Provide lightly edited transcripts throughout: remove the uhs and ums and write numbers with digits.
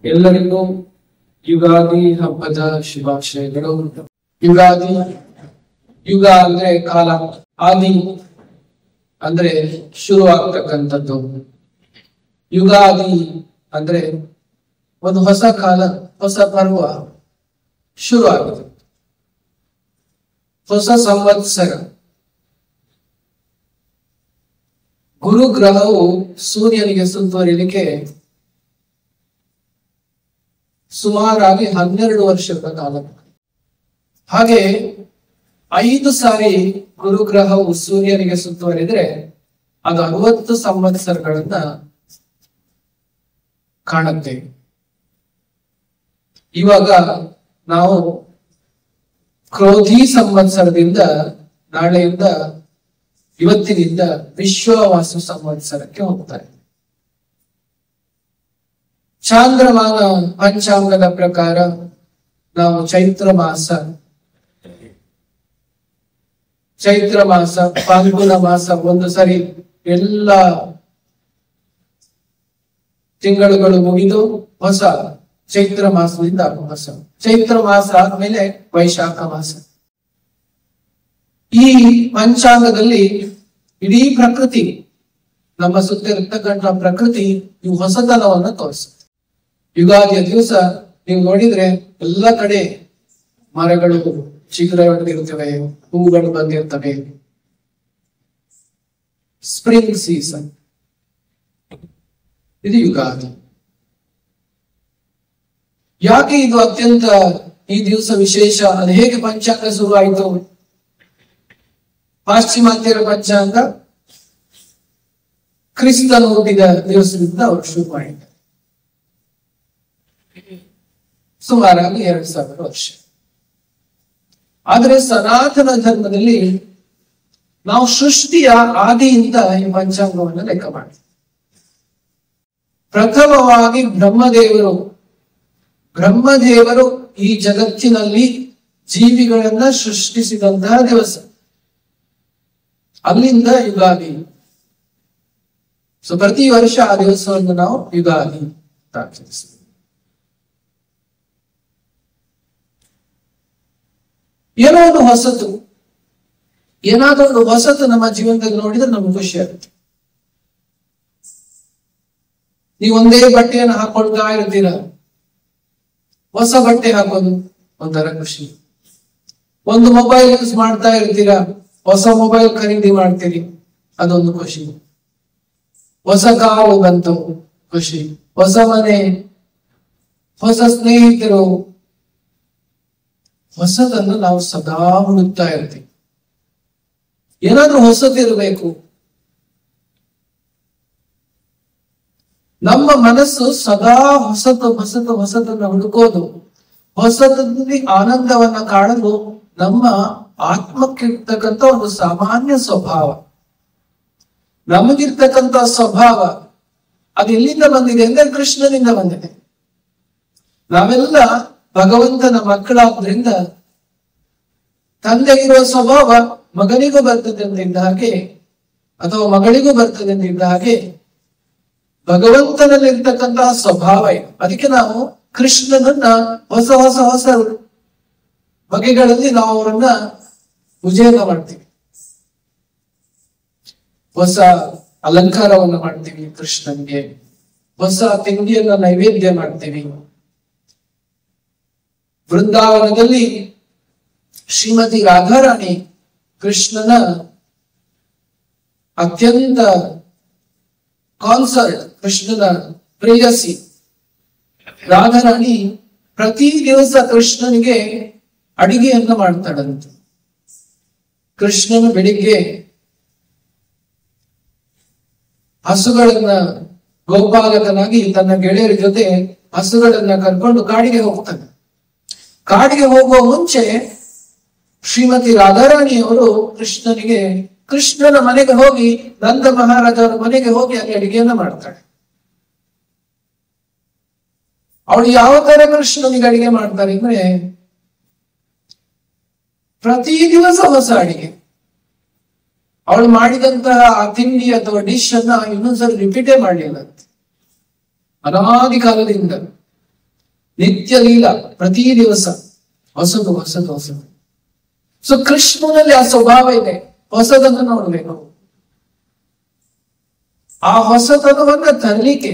ಎಲ್ಲರಿಗೂ ಯುಗಾದಿ ಹಬ್ಬದ ಶುಭಾಶಯಗಳು. ಯುಗಾದಿ, ಯುಗ ಅಂದ್ರೆ ಕಾಲ, ಆದಿ ಅಂದ್ರೆ ಶುರು ಆಗ್ತಕ್ಕಂಥದ್ದು. ಯುಗಾದಿ ಅಂದ್ರೆ ಒಂದು ಹೊಸ ಕಾಲ, ಹೊಸ ಪರ್ವ ಶುರು ಆಗುತ್ತೆ, ಹೊಸ ಸಂವತ್ಸರ. ಗುರುಗ್ರಹವು ಸೂರ್ಯನಿಗೆ ಸುತ್ತುವರಿಲಿಕ್ಕೆ ಸುಮಾರಾಗಿ 12 ವರ್ಷದ ಕಾಲ. ಹಾಗೆ 5 ಸಾರಿ ಗುರುಗ್ರಹವು ಸೂರ್ಯನಿಗೆ ಸುತ್ತುವರಿದ್ರೆ ಅದು 60 ಸಂವತ್ಸರಗಳನ್ನ ಕಾಣುತ್ತೆ. ಇವಾಗ ನಾವು ಕ್ರೋಧಿ ಸಂವತ್ಸರದಿಂದ, ನಾಳೆಯಿಂದ, ಇವತ್ತಿನಿಂದ ವಿಶ್ವವಾಸು ಸಂವತ್ಸರಕ್ಕೆ ಹೋಗ್ತಾರೆ. ಚಾಂದ್ರಮಾನ ಪಂಚಾಂಗದ ಪ್ರಕಾರ ನಾವು ಚೈತ್ರ ಮಾಸ, ಫಾಲ್ಗುಣ ಮಾಸ, ಒಂದು ಸರಿ ಎಲ್ಲ ತಿಂಗಳುಗಳು ಮುಗಿದು ಹೊಸ ಚೈತ್ರ ಮಾಸದಿಂದ ಹೊಸ ಚೈತ್ರ ಮಾಸ ಆದ್ಮೇಲೆ ವೈಶಾಖ ಮಾಸ. ಈ ಪಂಚಾಂಗದಲ್ಲಿ ಇಡೀ ಪ್ರಕೃತಿ, ನಮ್ಮ ಸುತ್ತ ಇರತಕ್ಕಂಥ ಪ್ರಕೃತಿ ಇವು ಹೊಸತನವನ್ನ ತೋರಿಸುತ್ತೆ. ಯುಗಾದಿಯ ದಿವಸ ನೀವು ನೋಡಿದ್ರೆ ಎಲ್ಲ ಕಡೆ ಮರಗಳು ಚಿಗುರೊಡೆದಿರುತ್ತವೆ, ಹೂಗಳು ಬಂದಿರ್ತವೆ. ಸ್ಪ್ರಿಂಗ್ ಸೀಸನ್, ಇದು ಯುಗಾದಿ. ಯಾಕೆ ಇದು ಅತ್ಯಂತ ಈ ದಿವಸ ವಿಶೇಷ? ಅದು ಹೇಗೆ ಪಂಚಾಂಗ ಶುರು ಆಯಿತು? ಪಾಶ್ಚಿಮಾತ್ಯರ ಪಂಚಾಂಗ ಕ್ರಿಸ್ತನು ಹುಟ್ಟಿದ ದಿವಸದಿಂದ ಅವರು ಶುರು ಮಾಡಿದ್ದಾರೆ, ಸುಮಾರಾಗಿ 2000 ವರ್ಷ. ಆದರೆ ಸನಾತನ ಧರ್ಮದಲ್ಲಿ ನಾವು ಸೃಷ್ಟಿಯ ಆದಿಯಿಂದ ಈ ಪಂಚಾಂಗವನ್ನು ಲೆಕ್ಕ ಮಾಡ್ತೀವಿ. ಪ್ರಥಮವಾಗಿ ಬ್ರಹ್ಮದೇವರು ಈ ಜಗತ್ತಿನಲ್ಲಿ ಜೀವಿಗಳನ್ನ ಸೃಷ್ಟಿಸಿದಂತಹ ದಿವಸ, ಅಲ್ಲಿಂದ ಯುಗಾದಿ. ಸೊ ಪ್ರತಿ ವರ್ಷ ಆ ದಿವಸವನ್ನು ನಾವು ಯುಗಾದಿ ಅಂತ ಆಚರಿಸ್ತೀವಿ. ಏನೋ ಒಂದು ಹೊಸತು, ಏನಾದ್ರೂ ಒಂದು ಹೊಸತು ನಮ್ಮ ಜೀವನದಲ್ಲಿ ನೋಡಿದ್ರೆ ನಮ್ಗೆ ಖುಷಿ ಆಗುತ್ತೆ. ನೀವು ಒಂದೇ ಬಟ್ಟೆಯನ್ನು ಹಾಕೊಳ್ತಾ ಇರ್ತೀರ, ಹೊಸ ಬಟ್ಟೆ ಹಾಕೋದು ಒಂಥರ ಖುಷಿ. ಒಂದು ಮೊಬೈಲ್ ಯೂಸ್ ಮಾಡ್ತಾ ಇರ್ತೀರಾ, ಹೊಸ ಮೊಬೈಲ್ ಖರೀದಿ ಮಾಡ್ತೀರಿ, ಅದೊಂದು ಖುಷಿ. ಹೊಸ ಕಾರು ಬಂತು, ಖುಷಿ. ಹೊಸ ಮನೆ, ಹೊಸ ಸ್ನೇಹಿತರು, ಹೊಸದನ್ನು ನಾವು ಸದಾ ಹುಡುಕ್ತಾ ಇರ್ತೀವಿ. ಏನಾದ್ರೂ ಹೊಸದಿರಬೇಕು. ನಮ್ಮ ಮನಸ್ಸು ಸದಾ ಹೊಸದನ್ನ ಹುಡುಕೋದು, ಹೊಸದಲ್ಲಿ ಆನಂದವನ್ನ ಕಾಣಲು ನಮ್ಮ ಆತ್ಮಕ್ಕಿರ್ತಕ್ಕಂಥ ಒಂದು ಸಾಮಾನ್ಯ ಸ್ವಭಾವ. ನಮಗಿರ್ತಕ್ಕಂಥ ಸ್ವಭಾವ ಅದು ಎಲ್ಲಿಂದ ಬಂದಿದೆ ಅಂದ್ರೆ ಕೃಷ್ಣನಿಂದ ಬಂದಿದೆ. ನಾವೆಲ್ಲ ಭಗವಂತನ ಮಕ್ಕಳಾದ್ರಿಂದ ತಂದೆಗಿರುವ ಸ್ವಭಾವ ಮಗನಿಗೂ ಬರ್ತದೆ ಅಂದಿದ್ದ ಹಾಗೆ, ಅಥವಾ ಮಗಳಿಗೂ ಬರ್ತದೆ ಅಂದಿದ್ದ ಹಾಗೆ ಭಗವಂತನಲ್ಲಿರ್ತಕ್ಕಂತಹ ಸ್ವಭಾವ ಇದೆ. ಅದಕ್ಕೆ ನಾವು ಕೃಷ್ಣನನ್ನ ಹೊಸ ಬಗೆಗಳಲ್ಲಿ ನಾವು ಅವರನ್ನ ಪೂಜೆಯನ್ನ ಮಾಡ್ತೀವಿ, ಹೊಸ ಅಲಂಕಾರವನ್ನ ಮಾಡ್ತೀವಿ ಕೃಷ್ಣನ್ಗೆ, ಹೊಸ ತಿಂಡಿಯನ್ನ ನೈವೇದ್ಯ ಮಾಡ್ತೀವಿ. ವೃಂದಾವನದಲ್ಲಿ ಶ್ರೀಮತಿ ರಾಧಾರಾಣಿ ಕೃಷ್ಣನ ಅತ್ಯಂತ ಕಾನ್ಸರ್ಟ್, ಕೃಷ್ಣನ ಪ್ರೇಯಸಿ ರಾಧಾರಾಣಿ ಪ್ರತಿ ದಿವಸ ಕೃಷ್ಣನಿಗೆ ಅಡಿಗೆಯನ್ನ ಮಾಡ್ತಾಳಂತೆ. ಕೃಷ್ಣನು ಬೆಳಿಗ್ಗೆ ಹಸುಗಳನ್ನ, ಗೋಪಾಲಕನಾಗಿ ತನ್ನ ಗೆಳೆಯರ ಜೊತೆ ಹಸುಗಳನ್ನ ಕರ್ಕೊಂಡು ಕಾಡಿಗೆ ಹೋಗ್ತಾನೆ. ಕಾಡಿಗೆ ಹೋಗುವ ಮುಂಚೆ ಶ್ರೀಮತಿ ರಾಧಾರಾಣಿಯವರು ಕೃಷ್ಣನ ಮನೆಗೆ ಹೋಗಿ, ನಂದ ಮಹಾರಾಜರ ಮನೆಗೆ ಹೋಗಿ ಅಲ್ಲಿ ಅಡಿಗೆಯನ್ನ ಮಾಡ್ತಾಳೆ. ಅವಳು ಯಾವ ತರ ಕೃಷ್ಣನಿಗೆ ಅಡಿಗೆ ಮಾಡ್ತಾರೆ ಅಂದ್ರೆ ಪ್ರತಿ ದಿವಸ ಹೊಸ ಅಡಿಗೆ. ಅವಳು ಮಾಡಿದಂತಹ ಆ ತಿಂಡಿ ಅಥವಾ ಡಿಶ್ ಅನ್ನ ಇನ್ನೊಂದ್ಸರಿ ರಿಪೀಟೇ ಮಾಡಲಿಲ್ಲ ಅನಾದಿ ಕಾಲದಿಂದ. ನಿತ್ಯ ಲೀಲ, ಪ್ರತಿ ದಿವಸ ಹೊಸದು ಹೊಸದು ಹೊಸದು. ಸೊ ಕೃಷ್ಣನಲ್ಲಿ ಆ ಸ್ವಭಾವ ಇದೆ, ಹೊಸದನ್ನು ನೋಡ್ಬೇಕು. ಆ ಹೊಸತನವನ್ನ ತರಲಿಕ್ಕೆ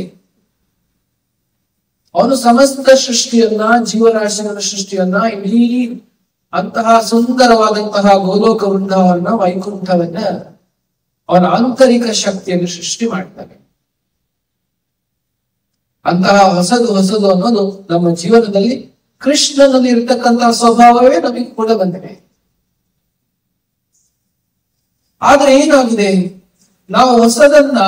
ಅವನು ಸಮಸ್ತ ಸೃಷ್ಟಿಯನ್ನ, ಜೀವರಾಶಿಗಳ ಸೃಷ್ಟಿಯನ್ನ, ಇಡೀ ಅಂತಹ ಸುಂದರವಾದಂತಹ ಗೋಲೋಕ ವೃಂದಾವನ್ನ, ವೈಕುಂಠವನ್ನ ಅವನ ಆಂತರಿಕ ಶಕ್ತಿಯನ್ನು ಸೃಷ್ಟಿ ಮಾಡ್ತಾನೆ. ಅಂತಹ ಹೊಸದು ಹೊಸದು ಅನ್ನೋದು ನಮ್ಮ ಜೀವನದಲ್ಲಿ ಕೃಷ್ಣನಲ್ಲಿ ಇರತಕ್ಕಂತಹ ಸ್ವಭಾವವೇ ನಮಗೆ ಕೂಡ ಬಂದಿದೆ. ಆದ್ರೆ ಏನಾಗಿದೆ, ನಾವು ಹೊಸದನ್ನ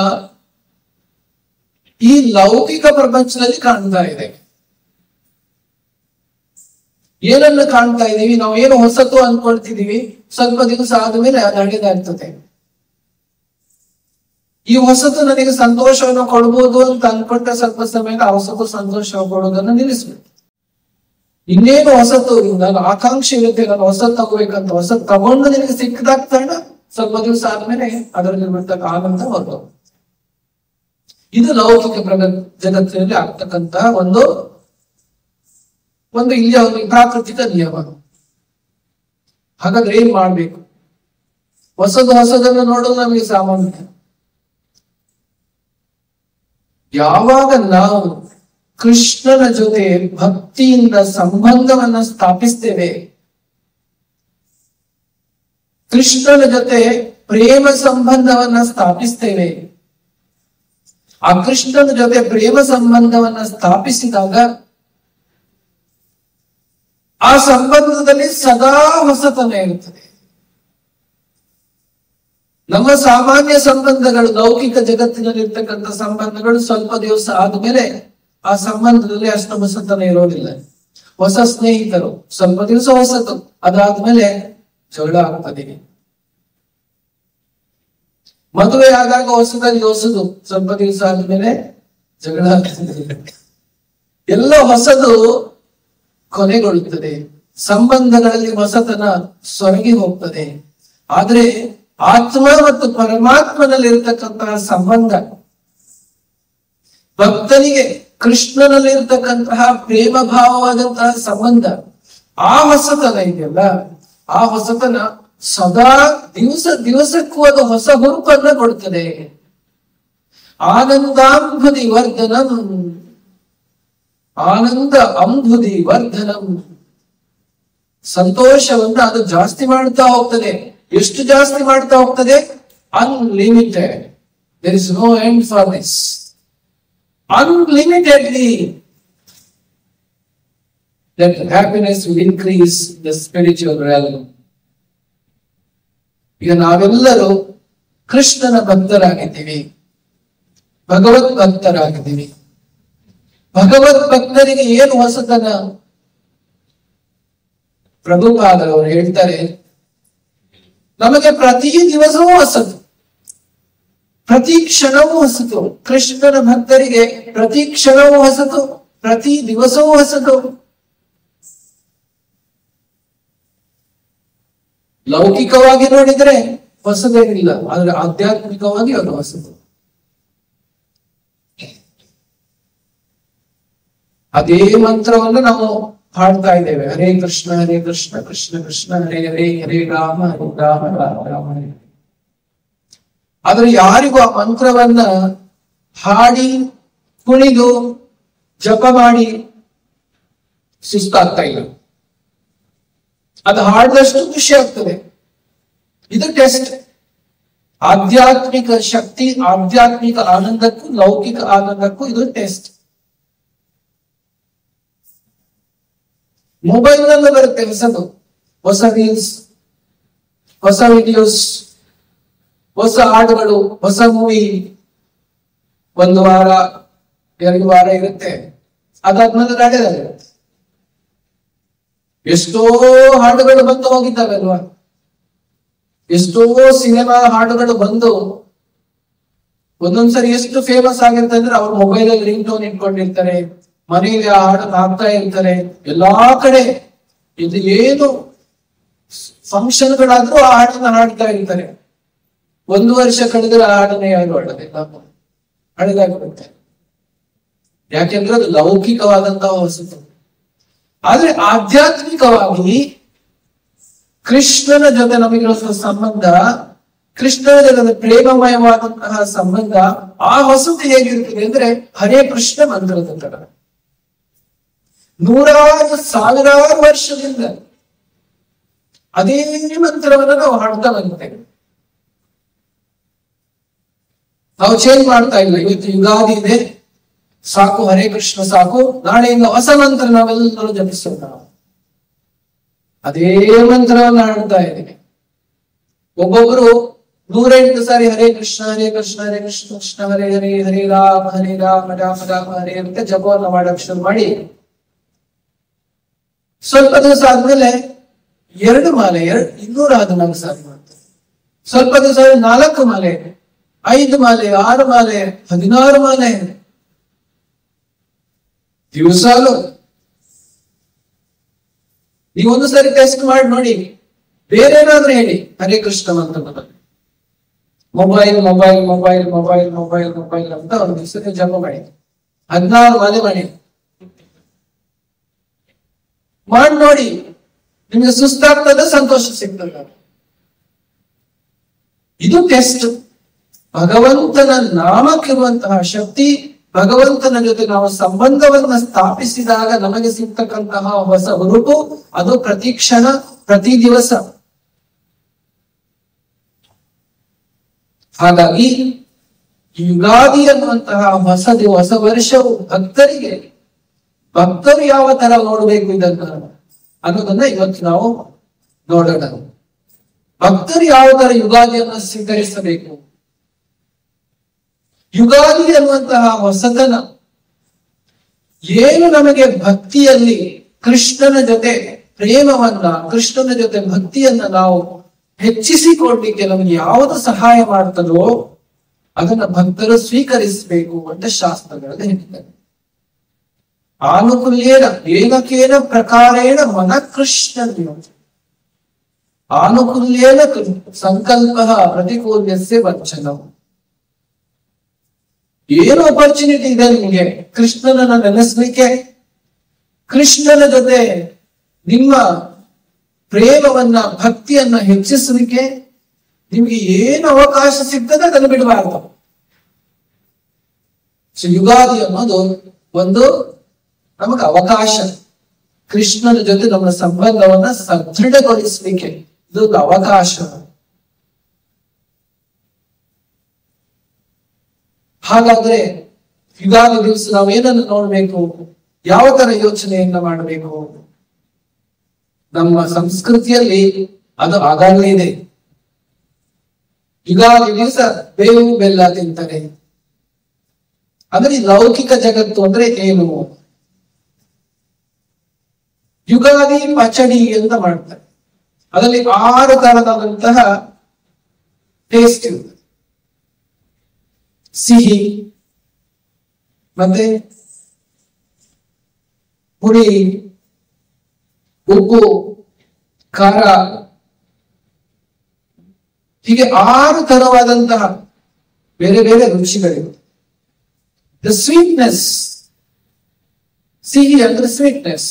ಈ ಲೌಕಿಕ ಪ್ರಪಂಚದಲ್ಲಿ ಕಾಣ್ತಾ ಇದ್ದೇವೆ. ಏನನ್ನ ಕಾಣ್ತಾ ಇದ್ದೀವಿ ನಾವು? ಏನು ಹೊಸತು ಅನ್ಕೊಳ್ತಿದೀವಿ, ಸ್ವಲ್ಪ ದಿವಸ ಆದ್ಮೇಲೆ ಅದು ಹಳೆದಾಗ್ತದೆ. ಈ ಹೊಸತು ನನಗೆ ಸಂತೋಷವನ್ನು ಕೊಡ್ಬೋದು ಅಂತ ಅನ್ಕೊಂಡ ಸ್ವಲ್ಪ ಸಮಯ ಆ ಹೊಸತು ಸಂತೋಷ ಕೊಡೋದನ್ನ ನಿಲ್ಲಿಸ್ಬೇಕು. ಇನ್ನೇನು ಹೊಸತು, ನಾನು ಆಕಾಂಕ್ಷೆ ಇರುತ್ತೆ, ನಾನು ಹೊಸತ್ ತಗೋಬೇಕಂತ. ಹೊಸತ್ ತಗೊಂಡು ನಿನಗೆ ಸಿಕ್ಕದಾಗ್ತಾನ, ಸ್ವಲ್ಪ ದಿವಸ ಆದ್ಮೇಲೆ ಅದರಲ್ಲಿ ಬರ್ತಕ್ಕ ಆನಂದ ಹೊರಟು. ಇದು ಲೌಕಿಕ ಜಗತ್ತಿನಲ್ಲಿ ಆಗ್ತಕ್ಕಂತ ಒಂದು ಇಲ್ಲಿಯ ಒಂದು ಪ್ರಾಕೃತಿಕ ನಿಯಮ. ಹಾಗಾದ್ರೆ ಏನ್ ಮಾಡ್ಬೇಕು? ಹೊಸದನ್ನು ನೋಡೋದು ನಮಗೆ ಸಾಮಾನ್ಯ. ಯಾವಾಗ ನಾವು ಕೃಷ್ಣನ ಜೊತೆ ಭಕ್ತಿಯಿಂದ ಸಂಬಂಧವನ್ನ ಸ್ಥಾಪಿಸ್ತೇವೆ, ಕೃಷ್ಣನ ಜೊತೆ ಪ್ರೇಮ ಸಂಬಂಧವನ್ನ ಸ್ಥಾಪಿಸ್ತೇವೆ, ಆ ಕೃಷ್ಣನ ಜೊತೆ ಪ್ರೇಮ ಸಂಬಂಧವನ್ನ ಸ್ಥಾಪಿಸಿದಾಗ ಆ ಸಂಬಂಧದಲ್ಲಿ ಸದಾ ಹೊಸತನ ಇರುತ್ತದೆ. ನಮ್ಮ ಸಾಮಾನ್ಯ ಸಂಬಂಧಗಳು, ಲೌಕಿಕ ಜಗತ್ತಿನಲ್ಲಿ ಇರ್ತಕ್ಕಂಥ ಸಂಬಂಧಗಳು ಸ್ವಲ್ಪ ದಿವಸ ಆದ್ಮೇಲೆ ಆ ಸಂಬಂಧದಲ್ಲಿ ಅಷ್ಟು ಹೊಸತನ ಇರೋದಿಲ್ಲ. ಹೊಸ ಸ್ನೇಹಿತರು, ಸ್ವಲ್ಪ ದಿವಸ ಹೊಸತು, ಅದಾದ್ಮೇಲೆ ಜಗಳ ಆಗ್ತದೆ. ಮದುವೆ ಆದಾಗ ಹೊಸದಲ್ಲಿ ಹೊಸದು, ಸ್ವಲ್ಪ ದಿವಸ ಆದ್ಮೇಲೆ ಜಗಳ ಆಗ್ತದೆ. ಎಲ್ಲ ಹೊಸದು ಕೊನೆಗೊಳ್ಳುತ್ತದೆ, ಸಂಬಂಧಗಳಲ್ಲಿ ಹೊಸತನ ಸೊರಗಿ ಹೋಗ್ತದೆ. ಆದ್ರೆ ಆತ್ಮ ಮತ್ತು ಪರಮಾತ್ಮನಲ್ಲಿರ್ತಕ್ಕಂತಹ ಸಂಬಂಧ, ಭಕ್ತನಿಗೆ ಕೃಷ್ಣನಲ್ಲಿರ್ತಕ್ಕಂತಹ ಪ್ರೇಮ ಭಾವವಾದಂತಹ ಸಂಬಂಧ, ಆ ಹೊಸತನ ಇದೆಯಲ್ಲ, ಆ ಹೊಸತನ ಸದಾ ದಿವಸಕ್ಕೂ ಅದು ಹೊಸ ಹುರುಪನ್ನ ಕೊಡ್ತದೆ. ಆನಂದಾಂಬುದಿ ವರ್ಧನಂ, ಆನಂದ ಅಂಬುದಿ ವರ್ಧನಂ, ಸಂತೋಷವನ್ನ ಅದು ಜಾಸ್ತಿ ಮಾಡ್ತಾ ಹೋಗ್ತದೆ. ಎಷ್ಟು ಜಾಸ್ತಿ ಮಾಡ್ತಾ ಹೋಗ್ತದೆ? Unlimited. There is no end for this. Unlimitedly that happiness will increase the spiritual realm. ಈಗ ನಾವೆಲ್ಲರೂ ಕೃಷ್ಣನ ಭಕ್ತರಾಗಿದ್ದೀವಿ, ಭಗವತ್ ಭಕ್ತರಾಗಿದ್ದೀವಿ. ಭಗವತ್ ಭಕ್ತರಿಗೆ ಏನು ಹೊಸತನ? ಪ್ರಭುಪಾದರವರು ಹೇಳ್ತಾರೆ, ನಮಗೆ ಪ್ರತಿ ದಿವಸವೂ ಹೊಸತು, ಪ್ರತಿ ಕ್ಷಣವೂ ಹೊಸತು. ಕೃಷ್ಣನ ಭಕ್ತರಿಗೆ ಪ್ರತಿ ಕ್ಷಣವೂ ಹೊಸತು, ಪ್ರತಿ ದಿವಸವೂ ಹೊಸತು. ಲೌಕಿಕವಾಗಿ ನೋಡಿದ್ರೆ ಹೊಸದೇನಿಲ್ಲ, ಆದ್ರೆ ಆಧ್ಯಾತ್ಮಿಕವಾಗಿ ಅದು ಹೊಸತು. ಅದೇ ಮಂತ್ರವನ್ನು ನಾವು ಹಾಡ್ತಾ ಇದ್ದೇವೆ, ಹರೇ ಕೃಷ್ಣ ಕೃಷ್ಣ ಕೃಷ್ಣ ಹರೇ ಹರೇ, ಹರೇ ರಾಮ ರಾಮ ರಾಮ ಹರೇ. ಆದ್ರೆ ಯಾರಿಗೂ ಆ ಮಂತ್ರವನ್ನ ಹಾಡಿ ಕುಣಿದು ಜಪ ಮಾಡಿ ಸುಸ್ತಾಗ್ತಾ ಇಲ್ಲ. ಅದು ಹಾಡಿದಷ್ಟು ಖುಷಿ ಆಗ್ತದೆ. ಇದು ಟೆಸ್ಟ್. ಆಧ್ಯಾತ್ಮಿಕ ಶಕ್ತಿ, ಆಧ್ಯಾತ್ಮಿಕ ಆನಂದಕ್ಕೂ ಲೌಕಿಕ ಆನಂದಕ್ಕೂ ಇದು ಟೆಸ್ಟ್. ಮೊಬೈಲ್ ನಲ್ಲೂ ಬರುತ್ತೆ ಹೊಸದು, ಹೊಸ ರೀಲ್ಸ್, ಹೊಸ ವಿಡಿಯೋಸ್, ಹೊಸ ಹಾಡುಗಳು, ಹೊಸ ಮೂವಿ. 1 ವಾರ 2 ವಾರ ಇರುತ್ತೆ, ಅದಾದ್ಮೇಲೆ ನಡೆದಾಗಿರುತ್ತೆ. ಎಷ್ಟೋ ಹಾಡುಗಳು ಬಂದು ಹೋಗಿದ್ದಾವೆ ಅಲ್ವಾ? ಎಷ್ಟೋ ಸಿನಿಮಾ ಹಾಡುಗಳು ಬಂದು ಒಂದೊಂದ್ಸರಿ ಎಷ್ಟು ಫೇಮಸ್ ಆಗಿರುತ್ತೆ ಅಂದ್ರೆ ಅವ್ರ ಮೊಬೈಲ್ ಅಲ್ಲಿ ರಿಂಗ್ ಟೋನ್ ಇಟ್ಕೊಂಡಿರ್ತಾರೆ, ಮನೆಯಲ್ಲಿ ಆ ಹಾಡನ್ನು ಹಾಕ್ತಾ ಇರ್ತಾರೆ. ಎಲ್ಲಾ ಕಡೆ ಇದು ಏನು ಫಂಕ್ಷನ್ಗಳಾದ್ರೂ ಆ ಹಾಡನ್ನ ಹಾಡ್ತಾ ಇರ್ತಾರೆ. 1 ವರ್ಷ ಕಳೆದ್ರೆ ಆ ಹಾಡನ್ನೇ ಯಾರು ಹಾಡೋದಿಲ್ಲ, ಹಳೆದಾಗಿರುತ್ತೆ. ಯಾಕೆಂದ್ರೆ ಅದು ಲೌಕಿಕವಾದಂತಹ ಹೊಸತು. ಆದ್ರೆ ಆಧ್ಯಾತ್ಮಿಕವಾಗಿ ಕೃಷ್ಣನ ಜೊತೆ ನಮಗಿರುವ ಸಂಬಂಧ, ಕೃಷ್ಣನ ಜೊತೆ ಪ್ರೇಮಮಯವಾದಂತಹ ಸಂಬಂಧ, ಆ ಹೊಸತು ಹೇಗಿರ್ತದೆ ಅಂದ್ರೆ ಹರೇ ಕೃಷ್ಣ ಮಂತ್ರದ ತರ. ನೂರಾರು ಸಾವಿರಾರು ವರ್ಷದಿಂದ ಅದೇ ಮಂತ್ರವನ್ನು ನಾವು ಹಾಡ್ತಾ ಬಂದಿದ್ದೇವೆ. ನಾವು ಚೇಂಜ್ ಮಾಡ್ತಾ ಇಲ್ಲ. ಇವತ್ತು ಯುಗಾದಿ ಇದೆ, ಸಾಕು ಹರೇ ಕೃಷ್ಣ ಸಾಕು, ನಾಳೆಯಿಂದ ಹೊಸ ಮಂತ್ರ ನಾವೆಲ್ಲರೂ ಜಪಿಸೋಣ. ಅದೇ ಮಂತ್ರವನ್ನು ಹಾಡ್ತಾ ಇದ್ದೇವೆ. ಒಬ್ಬೊಬ್ರು 108 ಸಾರಿ ಹರೇ ಕೃಷ್ಣ ಹರೇ ಕೃಷ್ಣ ಹರೇ ಕೃಷ್ಣ ಕೃಷ್ಣ ಹರೇ ಹರೇ ಹರೇ ರಾಮ ರಾಮ ರಾಮ ಹರೇ ಅಂತ ಜಪವನ್ನು ಮಾಡಕ್ ಶುರು ಮಾಡಿ ಸ್ವಲ್ಪ ದಿವಸ ಆದ್ಮೇಲೆ 2 ಮಾಲೆ 214 ಸಾರಿ ಮಾಡ್ತಾರೆ. ಸ್ವಲ್ಪ ದಿವಸ 4 ಮಾಲೆ, 5 ಮಾಲೆ, 6 ಮಾಲೆ, 16 ಮಾಲೆ ದಿವಸಾಲು. ನೀವೊಂದು ಸರಿ ಟೆಸ್ಟ್ ಮಾಡಿ ನೋಡಿ, ಬೇರೆ ಏನಾದ್ರೂ ಹೇಳಿ ಹರೇ ಕೃಷ್ಣ ಮಂತ್ರ. Mobile mobile mobile mobile mobile mobile ಅಂತ ಒಂದು ದಿವಸಕ್ಕೆ ಜಪ ಮಾಡಿ 16 ಮಾಲೆ ಮಾಡಿ ನೋಡಿ. ನಿಮ್ಗೆ ಸುಸ್ತಾಗ್ತದೆ, ಸಂತೋಷ ಸಿಗ್ತದೆ. ಇದು ಟೆಸ್ಟ್. ಭಗವಂತನ ನಾಮಕ್ಕಿರುವಂತಹ ಶಕ್ತಿ, ಭಗವಂತನ ಜೊತೆ ನಾವು ಸಂಬಂಧವನ್ನ ಸ್ಥಾಪಿಸಿದಾಗ ನಮಗೆ ಸಿಗ್ತಕ್ಕಂತಹ ಹೊಸ ಹುರುಪು, ಅದು ಪ್ರತಿ ಕ್ಷಣ ಪ್ರತಿ ದಿವಸ. ಹಾಗಾಗಿ ಯುಗಾದಿ ಅನ್ನುವಂತಹ ಹೊಸ ವರ್ಷವು ಭಕ್ತರು ಯಾವ ತರ ನೋಡ್ಬೇಕು ಇದನ್ನ ಅನ್ನೋದನ್ನ ಇವತ್ತು ನಾವು ನೋಡೋಣ. ಭಕ್ತರು ಯಾವ ತರ ಯುಗಾದಿಯನ್ನು ಸ್ವೀಕರಿಸಬೇಕು. ಯುಗಾದಿ ಅನ್ನುವಂತಹ ಹೊಸತನ ಏನು ನಮಗೆ ಭಕ್ತಿಯಲ್ಲಿ ಕೃಷ್ಣನ ಜೊತೆ ಪ್ರೇಮವನ್ನ, ಕೃಷ್ಣನ ಜೊತೆ ಭಕ್ತಿಯನ್ನ ನಾವು ಹೆಚ್ಚಿಸಿಕೊಳ್ಳಿಕ್ಕೆ ನಮಗೆ ಯಾವುದು ಸಹಾಯ ಮಾಡ್ತದೋ ಅದನ್ನ ಭಕ್ತರು ಸ್ವೀಕರಿಸಬೇಕು ಅಂತ ಶಾಸ್ತ್ರಗಳಲ್ಲಿ ಹೇಳಿದ್ದಾರೆ. ಆನುಕೂಲ್ಯೇನ ಏನಕೇನ ಪ್ರಕಾರೇಣ ಮನ ಕೃಷ್ಣ ಆನುಕೂಲ್ಯೇನ ಸಂಕಲ್ಪ ಪ್ರತಿಕೂಲ್ಯಸ್ಯ ವಚನ. ಏನು ಅಪರ್ಚುನಿಟಿ ಇದೆ ನಿಮಗೆ ಕೃಷ್ಣನನ್ನ ನೆನೆಸ್ಲಿಕ್ಕೆ, ಕೃಷ್ಣನ ಜೊತೆ ನಿಮ್ಮ ಪ್ರೇಮವನ್ನ ಭಕ್ತಿಯನ್ನ ಹೆಚ್ಚಿಸಲಿಕ್ಕೆ ನಿಮ್ಗೆ ಏನು ಅವಕಾಶ ಸಿಗ್ತದೆ ಅದನ್ನು ಬಿಡಬಾರ್ದು. ಯುಗಾದಿ ಅನ್ನೋದು ಒಂದು ನಮಗೆ ಅವಕಾಶ, ಕೃಷ್ಣನ ಜೊತೆ ನಮ್ಮ ಸಂಬಂಧವನ್ನ ಸದೃಢಗೊಳಿಸಲಿಕ್ಕೆ ಇದೊಂದು ಅವಕಾಶ. ಹಾಗಾದ್ರೆ ಯುಗಾದಿ ದಿವಸ ನಾವೇನನ್ನು ನೋಡ್ಬೇಕು, ಯಾವ ತರ ಯೋಚನೆಯನ್ನ ಮಾಡಬೇಕು? ನಮ್ಮ ಸಂಸ್ಕೃತಿಯಲ್ಲಿ ಅದು ಆಗಾಗ್ಲೇ ಇದೆ. ಯುಗಾದಿ ದಿವಸ ಬೇವು ಬೆಲ್ಲ ತಿಂತಾರೆ. ಅಂದ್ರೆ ಲೌಕಿಕ ಜಗತ್ತು ಅಂದ್ರೆ ಏನು? ಯುಗಾದಿ ಪಚಡಿ ಅಂತ ಮಾಡ್ತಾರೆ. ಅದರಲ್ಲಿ 6 ತರದಂತಹ ಟೇಸ್ಟ್ ಇರುತ್ತೆ. ಸಿಹಿ, ಮತ್ತೆ ಹುಳಿ, ಉಪ್ಪು, ಖಾರ, ಹೀಗೆ 6 ತರವಾದಂತಹ ಬೇರೆ ಬೇರೆ ರುಚಿಗಳಿವೆ. ದ ಸ್ವೀಟ್ನೆಸ್, ಸಿಹಿ ಅಂದ್ರೆ ಸ್ವೀಟ್ನೆಸ್,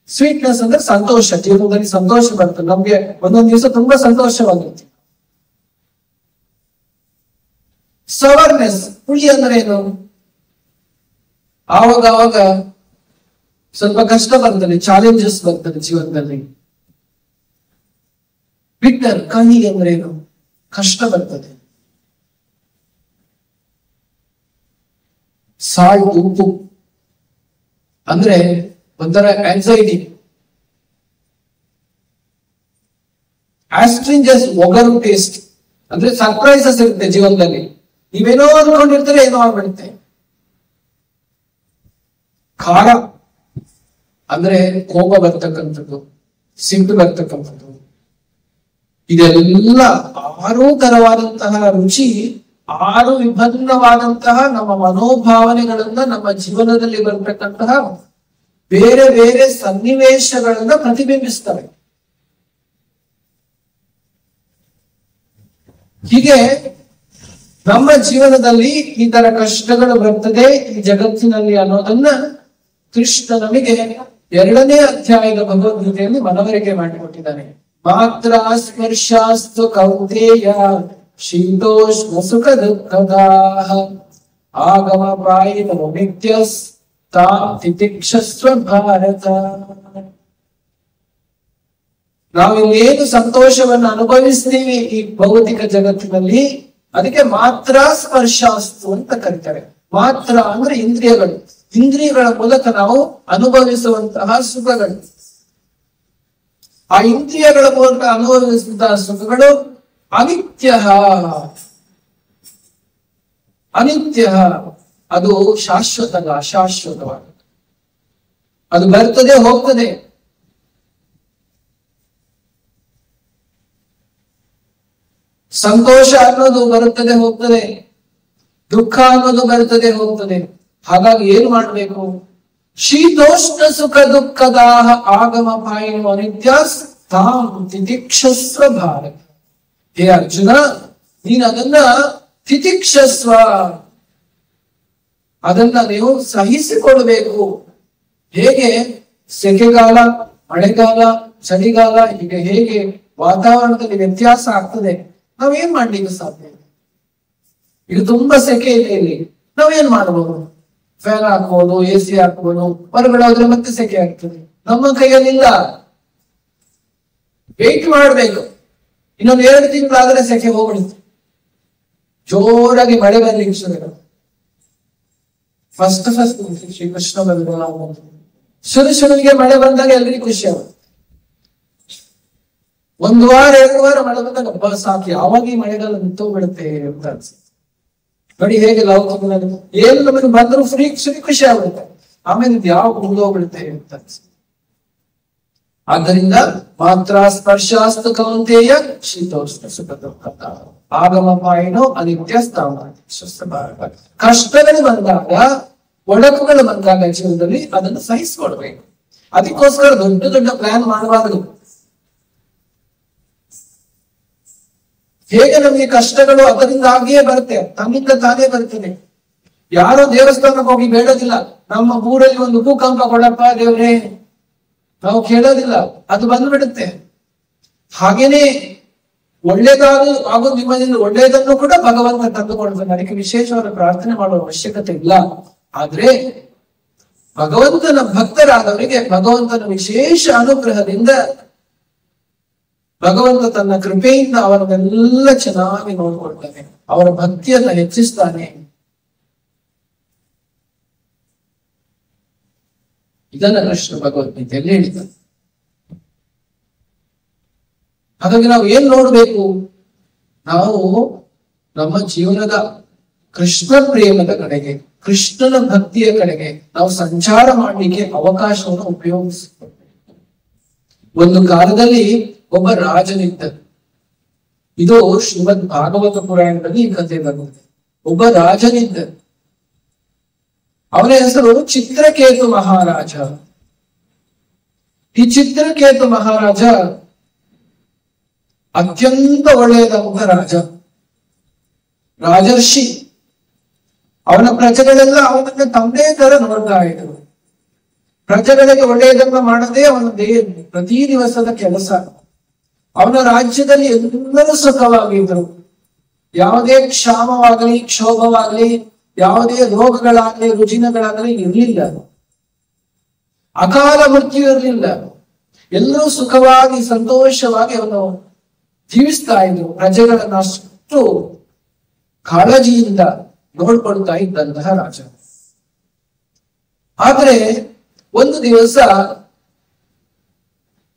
ಸ್ವೀಟ್ನೆಸ್ ಅಂದ್ರೆ ಸಂತೋಷ, ಜೀವನದಲ್ಲಿ ಸಂತೋಷ ಬರ್ತದೆ. ನಮ್ಗೆ ಒಂದೊಂದು ದಿವಸ ತುಂಬಾ ಸಂತೋಷವಾಗುತ್ತೆ. ಸವರ್ನೆಸ್, ಹುಳಿ ಅಂದ್ರೆ ಏನು? ಆವಾಗ ಸ್ವಲ್ಪ ಕಷ್ಟ ಬರ್ತದೆ, ಚಾಲೆಂಜಸ್ ಬರ್ತದೆ ಜೀವನದಲ್ಲಿ. ಬಿಟ್ಟರ್, ಕಹಿ ಅಂದ್ರೆ ಏನು? ಕಷ್ಟ ಬರ್ತದೆ. ಸಾಲ್ಟ್, ಉಪ್ಪು ಅಂದ್ರೆ ಒಂಥರ ಆಂಗ್ಸೈಟಿ. ಆಸ್ಟ್ರಿಂಜಸ್, ಒಗರು ಟೇಸ್ಟ್ ಅಂದ್ರೆ ಸರ್ಪ್ರೈಸಸ್ ಇರುತ್ತೆ ಜೀವನದಲ್ಲಿ. ನೀವೇನೋ ಅನ್ಕೊಂಡಿರ್ತಾರೆ, ಏನೋ ಆಗ್ಬಿಡುತ್ತೆ. ಖಾರ ಅಂದ್ರೆ ಕೋಪ ಬರ್ತಕ್ಕಂಥದ್ದು, ಸಿಟ್ಟು ಬರ್ತಕ್ಕಂಥದ್ದು. ಇದೆಲ್ಲ 6 ತರವಾದಂತಹ ರುಚಿ, 6 ವಿಭಿನ್ನವಾದಂತಹ ನಮ್ಮ ಮನೋಭಾವನೆಗಳನ್ನ, ನಮ್ಮ ಜೀವನದಲ್ಲಿ ಬರ್ತಕ್ಕಂತಹ ಬೇರೆ ಬೇರೆ ಸನ್ನಿವೇಶಗಳನ್ನ ಪ್ರತಿಬಿಂಬಿಸ್ತವೆ. ಹೀಗೆ ನಮ್ಮ ಜೀವನದಲ್ಲಿ ಈ ತರ ಕಷ್ಟಗಳು ಬರ್ತದೆ ಈ ಜಗತ್ತಿನಲ್ಲಿ ಅನ್ನೋದನ್ನ ಕೃಷ್ಣ ನಮಗೆ 2ನೇ ಅಧ್ಯಾಯದ ಭಗವದ್ಗೀತೆಯಲ್ಲಿ ಮನವರಿಕೆ ಮಾಡಿಕೊಟ್ಟಿದ್ದಾನೆ. ಮಾತ್ರ ಸ್ಪರ್ಶಾಸ್ತು ಕೌಂತೇಯ ಶೀತೋಷ್ಣ ಸುಖ ದುಃಖದಾಹ ಆಗಮ ಪಾಯಿನ ನಿತ್ಯಸ್ ತಾಂ ತಿತಿಕ್ಷಸ್ವ ಭಾರತ. ನಾವಿನ್ನೇನು ಸಂತೋಷವನ್ನು ಅನುಭವಿಸ್ತೀವಿ ಈ ಭೌತಿಕ ಜಗತ್ತಿನಲ್ಲಿ, ಅದಕ್ಕೆ ಮಾತ್ರ ಸ್ಪರ್ಶಾಸ್ತು ಅಂತ ಕರೀತಾರೆ. ಮಾತ್ರ ಅಂದ್ರೆ ಇಂದ್ರಿಯಗಳು, ಇಂದ್ರಿಯಗಳ ಮೂಲಕ ನಾವು ಅನುಭವಿಸುವಂತಹ ಸುಖಗಳು. ಆ ಇಂದ್ರಿಯಗಳ ಮೂಲಕ ಅನುಭವಿಸುವಂತಹ ಸುಖಗಳು ಅನಿತ್ಯ. ಅನಿತ್ಯ ಅದು ಶಾಶ್ವತ ಅಲ್ಲ, ಅಶಾಶ್ವತವಾದ. ಅದು ಬರ್ತದೆ ಹೋಗ್ತದೆ. ಸಂತೋಷ ಅನ್ನೋದು ಬರುತ್ತದೆ ಹೋಗ್ತದೆ, ದುಃಖ ಅನ್ನೋದು ಬರುತ್ತದೆ ಹೋಗ್ತದೆ. ಹಾಗಾಗಿ ಏನ್ ಮಾಡ್ಬೇಕು? ಶೀತೋಷ್ಣ ಸುಖ ದುಃಖದಾಹ ಆಗಮ ಪಾಯಿನೋ ಅನಿತ್ಯ ತಾಂ ತಿತಿಕ್ಷಸ್ವ ಭಾರತ. ಹೇ ಅರ್ಜುನ, ನೀನು ಅದನ್ನ ತಿತಿಕ್ಷಸ್ವ, ಅದನ್ನ ನೀವು ಸಹಿಸಿಕೊಳ್ಬೇಕು. ಹೇಗೆ ಸೆಕೆಗಾಲ, ಮಳೆಗಾಲ, ಚಳಿಗಾಲ, ಈಗ ಹೇಗೆ ವಾತಾವರಣದಲ್ಲಿ ವ್ಯತ್ಯಾಸ ಆಗ್ತದೆ, ನಾವೇನ್ ಮಾಡ್ಲಿಕ್ಕೆ ಸಾಧ್ಯ? ಈಗ ತುಂಬಾ ಸೆಕೆ ಇದೆ, ಇಲ್ಲಿ ನಾವೇನ್ ಮಾಡಬಹುದು? ಫ್ಯಾನ್ ಹಾಕ್ಬೋದು, AC ಹಾಕ್ಬೋದು. ಹೊರಗಡೆ ಹೋದ್ರೆ ಮತ್ತೆ ಸೆಕೆ ಆಗ್ತದೆ. ನಮ್ಮ ಕೈಯಲ್ಲಿಲ್ಲ, ವೇಟ್ ಮಾಡ್ಬೇಕು. ಇನ್ನೊಂದು 2 ತಿಂಗಳಾದ್ರೆ ಸೆಕೆ ಹೋಗ್ಬಿಡುತ್ತೆ. ಜೋರಾಗಿ ಮಳೆ ಬರ್ಲಿಕ್ಕೆ ಶುರು. ಫಸ್ಟ್ ಶ್ರೀಕೃಷ್ಣ ಶುರುವಿಗೆ ಮಳೆ ಬಂದಾಗ ಎಲ್ರಿಗೂ ಖುಷಿ ಆಗುತ್ತೆ. 1 ವಾರ 2 ವಾರ ಮಳೆ ಬಂದಾಗ ಹಬ್ಬ ಸಾಕಿ, ಯಾವಾಗ ಈ ಮಳೆಗಾಲ ನಿಂತೋಗ್ಬಿಡುತ್ತೆ ಅಂತ ಅನ್ಸುತ್ತೆ. ನೋಡಿ ಹೇಗೆ ಲೌಕಿಕದಲ್ಲಿ ಏನು ನಮಗೆ ಬಂದ್ರು ಫ್ರೀ ಖುಷಿ ಆಗ್ಬಿಡುತ್ತೆ, ಆಮೇಲೆ ಇದು ಯಾವ ಮುಗಿದೋಗ್ಬಿಡುತ್ತೆ ಅಂತ ಅನ್ಸುತ್ತೆ. ಆದ್ದರಿಂದ ಮಾತ್ರ ಸ್ಪರ್ಶಾಸ್ತು ಕೌಂತೇಯ ಶೀತೋಷ್ಣ ಸುಖ ದುಃಖ ಆಗಮ ಪಾಯಿನೋ ಅನಿತ್ಯ ಸ್ಥಾನ. ಕಷ್ಟಗಳು ಬಂದಾಗ, ಒಡಕುಗಳು ಬಂದಾಗ ಜೀವನದಲ್ಲಿ ಅದನ್ನು ಸಹಿಸಿಕೊಳ್ಬೇಕು. ಅದಕ್ಕೋಸ್ಕರ ದೊಡ್ಡ ದೊಡ್ಡ ಪ್ಲಾನ್ ಮಾಡಬಾರದು. ಹೇಗೆ ನಮಗೆ ಕಷ್ಟಗಳು ಅದರಿಂದ ಆಗಿಯೇ ಬರುತ್ತೆ, ತಮ್ಮಿಂದ ತಾನೇ ಬರ್ತದೆ. ಯಾರೋ ದೇವಸ್ಥಾನಕ್ಕೆ ಹೋಗಿ ಬೇಡೋದಿಲ್ಲ, ನಮ್ಮ ಊರಲ್ಲಿ ಒಂದು ಭೂಕಂಪ ಕೊಡಪ್ಪ ದೇವ್ರೇ, ನಾವು ಕೇಳೋದಿಲ್ಲ, ಅದು ಬಂದ್ಬಿಡುತ್ತೆ. ಹಾಗೇನೆ ಆಗೋದು ನಿಮ್ಮದಿಂದ ಒಳ್ಳೆಯದನ್ನು ಕೂಡ ಭಗವಂತ ತಂದುಕೊಡ್ತಾನೆ. ಅದಕ್ಕೆ ವಿಶೇಷವಾದ ಪ್ರಾರ್ಥನೆ ಮಾಡುವ ಅವಶ್ಯಕತೆ ಇಲ್ಲ. ಆದ್ರೆ ಭಗವಂತನ ಭಕ್ತರಾದವರಿಗೆ ಭಗವಂತನ ವಿಶೇಷ ಅನುಗ್ರಹದಿಂದ ಭಗವಂತ ತನ್ನ ಕೃಪೆಯಿಂದ ಅವರನ್ನೆಲ್ಲ ಚೆನ್ನಾಗಿ ನೋಡ್ಕೊಳ್ತಾನೆ, ಅವರ ಭಕ್ತಿಯನ್ನ ಹೆಚ್ಚಿಸ್ತಾನೆ. ಇದನ್ನ ಕೃಷ್ಣ ಭಗವದ್ಗೀತೆಯಲ್ಲಿ ಹೇಳಿದ್ದಾನೆ. ಹಾಗಾಗಿ ನಾವು ಏನ್ ನೋಡ್ಬೇಕು? ನಾವು ನಮ್ಮ ಜೀವನದ ಕೃಷ್ಣ ಪ್ರೇಮದ ಕಡೆಗೆ, ಕೃಷ್ಣನ ಭಕ್ತಿಯ ಕಡೆಗೆ ನಾವು ಸಂಚಾರ ಮಾಡಲಿಕ್ಕೆ ಅವಕಾಶವನ್ನು ಉಪಯೋಗಿಸಬೇಕು. ಒಂದು ಕಾಲದಲ್ಲಿ ಒಬ್ಬ ರಾಜನಿದ್ದ. ಇದು ಶ್ರೀಮದ್ ಭಾಗವತ ಪುರಾಣದಲ್ಲಿ ಈ ಕಥೆ ಬರುತ್ತದೆ. ಒಬ್ಬ ರಾಜನಿದ್ದ, ಅವನ ಹೆಸರು ಚಿತ್ರಕೇತು ಮಹಾರಾಜ. ಈ ಚಿತ್ರಕೇತು ಮಹಾರಾಜ ಅತ್ಯಂತ ಒಳ್ಳೆಯದಂತ ರಾಜ, ರಾಜರ್ಷಿ. ಅವನ ಪ್ರಜೆಗಳೆಲ್ಲ ಅವನನ್ನ ತಮ್ಮದೇ ತರ ನೋಡ್ತಾ ಇದ್ರು. ಪ್ರಜೆಗಳಿಗೆ ಒಳ್ಳೆಯದನ್ನ ಮಾಡದೆ ಅವನದೇ ಪ್ರತಿ ದಿವಸದ ಕೆಲಸ. ಅವನ ರಾಜ್ಯದಲ್ಲಿ ಎಲ್ಲರೂ ಸುಖವಾಗಿದ್ರು. ಯಾವುದೇ ಕ್ಷಾಮವಾಗಲಿ, ಕ್ಷೋಭವಾಗಲಿ, ಯಾವುದೇ ರೋಗಗಳಾಗಲಿ, ರುಜಿನಗಳಾಗಲಿ ಇರಲಿಲ್ಲ. ಅಕಾಲ ಮೃತ್ಯು ಇರಲಿಲ್ಲ. ಎಲ್ಲರೂ ಸುಖವಾಗಿ ಸಂತೋಷವಾಗಿ ಅವನು ಜೀವಿಸ್ತಾ ಇದ್ರು. ಪ್ರಜೆಗಳನ್ನ ಅಷ್ಟು ಕಾಳಜಿಯಿಂದ ನೋಡ್ಕೊಳ್ತಾ ಇದ್ದಂತಹ ರಾಜ. ಆದ್ರೆ ಒಂದು ದಿವಸ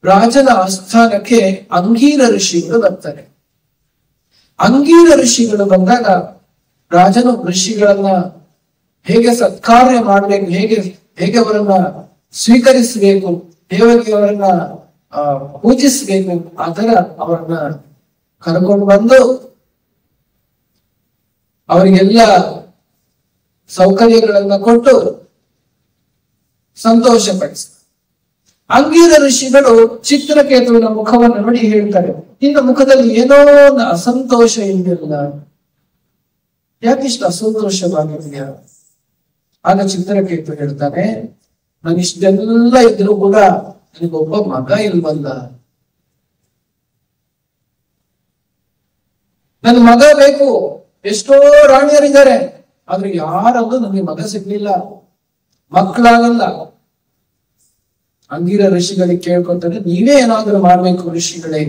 ರಾಜನ ಆಸ್ಥಾನಕ್ಕೆ ಅಂಗೀರ ಋಷಿಗಳು ಬರ್ತಾರೆ. ಅಂಗೀರ ಋಷಿಗಳು ಬಂದಾಗ ರಾಜನು ಋಷಿಗಳನ್ನ ಹೇಗೆ ಸತ್ಕಾರ್ಯ ಮಾಡಬೇಕು, ಹೇಗೆ ಅವರನ್ನ ಸ್ವೀಕರಿಸಬೇಕು, ಹೇಗೆ ಅವರನ್ನ ಪೂಜಿಸಬೇಕು, ಆ ತರ ಅವರನ್ನ ಕರ್ಕೊಂಡು ಬಂದು ಅವರಿಗೆಲ್ಲ ಸೌಕರ್ಯಗಳನ್ನ ಕೊಟ್ಟು ಸಂತೋಷಪಡಿಸ. ಅಂಗೀರ ಋಷಿಗಳು ಚಿತ್ರಕೇತುವಿನ ಮುಖವನ್ನು ನೋಡಿ ಹೇಳ್ತಾರೆ, ನಿನ್ನ ಮುಖದಲ್ಲಿ ಏನೋ ಒಂದು ಅಸಂತೋಷ ಇದೆಯಲ್ಲ, ಯಾಕಿಷ್ಟು ಅಸಂತೋಷವಾಗಿದೆಯಾ? ಆಗ ಚಿತ್ರಕೇತು ಹೇಳ್ತಾನೆ, ನಾನು ಇಷ್ಟೆಲ್ಲ ಇದ್ರು ಕೂಡ ನನಗೊಬ್ಬ ಮಗ ಇಲ್ವಲ್ಲ, ನನ್ ಮಗ ಬೇಕು. ಎಷ್ಟೋ ರಾಣಿಯರಿದ್ದಾರೆ, ಆದ್ರೆ ಯಾರಲ್ಲೂ ನನಗೆ ಮಗ ಸಿಗ್ಲಿಲ್ಲ, ಮಕ್ಕಳಾಗಲ್ಲ. ಅಂಗಿರ ಋಷಿಗಳಿಗೆ ಕೇಳ್ಕೊತಾರೆ, ನೀವೇ ಏನಾದ್ರೂ ಮಾಡ್ಬೇಕು ಋಷಿಗಳೇ,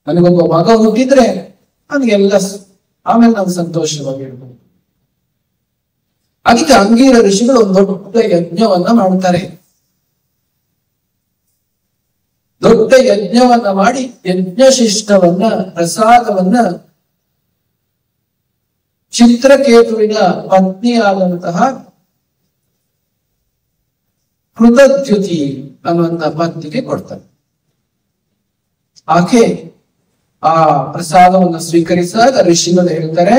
ನನಗೊಬ್ಬ ಮಗ ಹುಟ್ಟಿದ್ರೆ ನನಗೆಲ್ಲ ಆಮೇಲೆ ನಾವು ಸಂತೋಷವಾಗಿರ್ಬೋದು. ಅದಕ್ಕೆ ಅಂಗೀರ ಋಷಿಗಳು ಒಂದು ದೊಡ್ಡ ಯಜ್ಞವನ್ನ ಮಾಡ್ತಾರೆ. ದೊಡ್ಡ ಯಜ್ಞವನ್ನ ಮಾಡಿ ಯಜ್ಞಶಿಷ್ಟವನ್ನ, ಪ್ರಸಾದವನ್ನ ಚಿತ್ರಕೇತುವಿನ ಪತ್ನಿಯಾದಂತಹ ಕೃತದ್ಯುತಿ ಅನ್ನುವಂತ ಪತ್ನಿಗೆ ಕೊಡ್ತಾರೆ. ಆಕೆ ಆ ಪ್ರಸಾದವನ್ನು ಸ್ವೀಕರಿಸಿದಾಗ ಋಷಿಗಳು ಹೇಳ್ತಾರೆ,